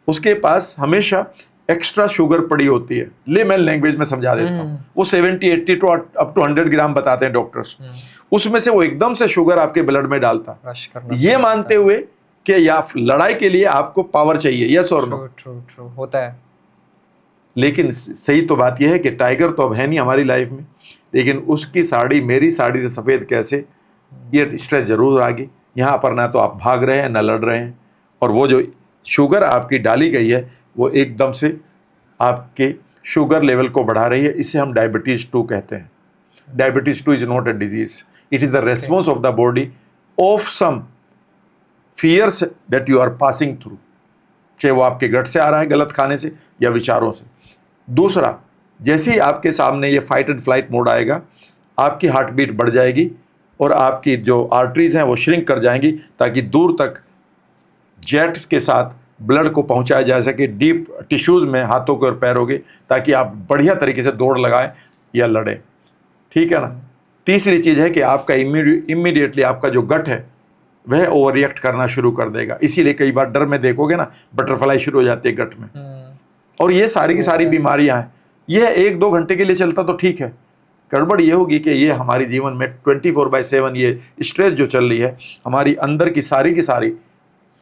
उसके पास हमेशा एक्स्ट्रा शुगर पड़ी होती है, लेमन लैंग्वेज में समझा देता हूँ, वो 70-80 टू अप टू 100 ग्राम बताते हैं डॉक्टर्स, उसमें से वो एकदम से शुगर आपके ब्लड में डालता, रश करना ये मानते हुए कि या लड़ाई के लिए आपको पावर चाहिए, यस और नो। ट्रू होता है। लेकिन सही तो बात यह है कि टाइगर तो अब है नहीं हमारी लाइफ में, लेकिन उसकी साड़ी मेरी साड़ी से सफ़ेद कैसे, ये स्ट्रेस जरूर आ गई। यहाँ पर ना तो आप भाग रहे हैं ना लड़ रहे हैं, और वो जो शुगर आपकी डाली गई है वो एकदम से आपके शुगर लेवल को बढ़ा रही है। इसे हम डायबिटीज़ 2 कहते हैं। Diabetes 2 is not a disease, it is the response of the body of some fears that you are passing through, चाहे वो आपके गट से आ रहा है गलत खाने से या विचारों से। दूसरा, जैसे ही आपके सामने ये फाइट एंड फ्लाइट मोड आएगा, आपकी हार्ट बीट बढ़ जाएगी और आपकी जो आर्टरीज हैं वो श्रिंक कर जाएंगी, ताकि दूर तक जेट के साथ ब्लड को पहुंचाया जा सके डीप टिश्यूज़ में, हाथों के और पैरों के, ताकि आप बढ़िया तरीके से दौड़ लगाएं या लड़ें। ठीक है ना। तीसरी चीज़ है कि आपका इमीडिएटली आपका जो गट है वह ओवर रिएक्ट करना शुरू कर देगा। इसीलिए कई बार डर में देखोगे ना, बटरफ्लाई शुरू हो जाती है गट में। और ये सारी की सारी बीमारियां हैं। यह 1-2 घंटे के लिए चलता तो ठीक है, गड़बड़ ये होगी कि ये हमारी जीवन में 24/7 ये स्ट्रेस जो चल रही है, हमारी अंदर की सारी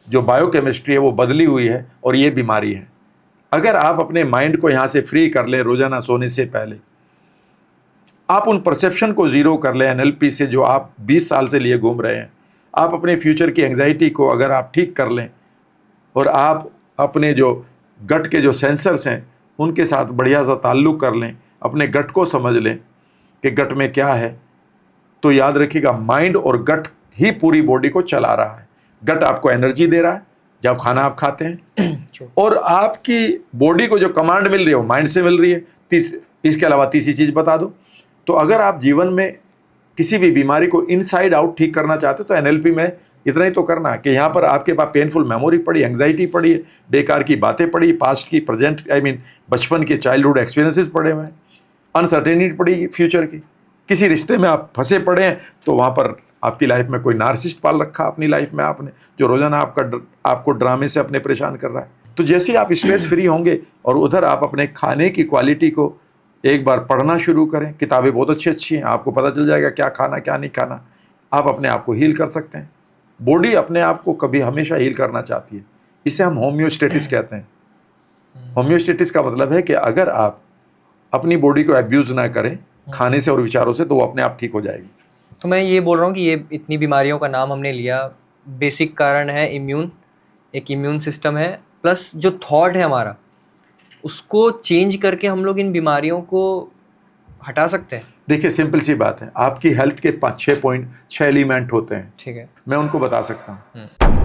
जो बायोकेमिस्ट्री है वो बदली हुई है, और ये बीमारी है। अगर आप अपने माइंड को यहाँ से फ्री कर लें रोज़ाना सोने से पहले, आप उन परसेप्शन को ज़ीरो कर लें NLP से जो आप 20 साल से लिए घूम रहे हैं, आप अपने फ्यूचर की एंग्जाइटी को अगर आप ठीक कर लें, और आप अपने जो गट के जो सेंसर्स हैं उनके साथ बढ़िया सा ताल्लुक़ कर लें, अपने गट को समझ लें कि गट में क्या है, तो याद रखिएगा माइंड और गट ही पूरी बॉडी को चला रहा है। गट आपको एनर्जी दे रहा है जब खाना आप खाते हैं, और आपकी बॉडी को जो कमांड मिल रही है वो माइंड से मिल रही है। इसके अलावा तीसरी चीज़ बता दो, तो अगर आप जीवन में किसी भी बीमारी को इनसाइड आउट ठीक करना चाहते हो तो NLP में इतना ही तो करना है कि यहाँ पर आपके पास पेनफुल मेमोरी पड़ी, एंग्जाइटी पड़ी है, बेकार की बातें पड़ी, पास्ट की, प्रेजेंट बचपन के चाइल्डहुड एक्सपीरियंसेस पड़े हुए हैं, अनसर्टेनिटी पड़ी फ्यूचर की, किसी रिश्ते में आप फंसे पड़े हैं, तो वहाँ पर आपकी लाइफ में कोई नार्सिसिस्ट पाल रखा अपनी लाइफ में आपने, जो रोज़ाना आपको ड्रामे से अपने परेशान कर रहा है। तो जैसे ही आप स्ट्रेस फ्री होंगे और उधर आप अपने खाने की क्वालिटी को एक बार पढ़ना शुरू करें, किताबें बहुत अच्छी हैं, आपको पता चल जाएगा क्या खाना क्या नहीं खाना, आप अपने आप को हील कर सकते हैं। बॉडी अपने आप को कभी हमेशा हील करना चाहती है, इसे हम होम्योस्टेटिस कहते हैं। होम्योस्टेटिस का मतलब है कि अगर आप अपनी बॉडी को एब्यूज़ ना करें खाने से और विचारों से, तो वो अपने आप ठीक हो जाएगी। तो मैं ये बोल रहा हूँ कि ये इतनी बीमारियों का नाम हमने लिया, बेसिक कारण है एक इम्यून सिस्टम है, प्लस जो थॉट है हमारा, उसको चेंज करके हम लोग इन बीमारियों को हटा सकते हैं। देखिए सिंपल सी बात है, आपकी हेल्थ के 5-6 पॉइंट 6 एलिमेंट होते हैं, ठीक है, मैं उनको बता सकता हूँ।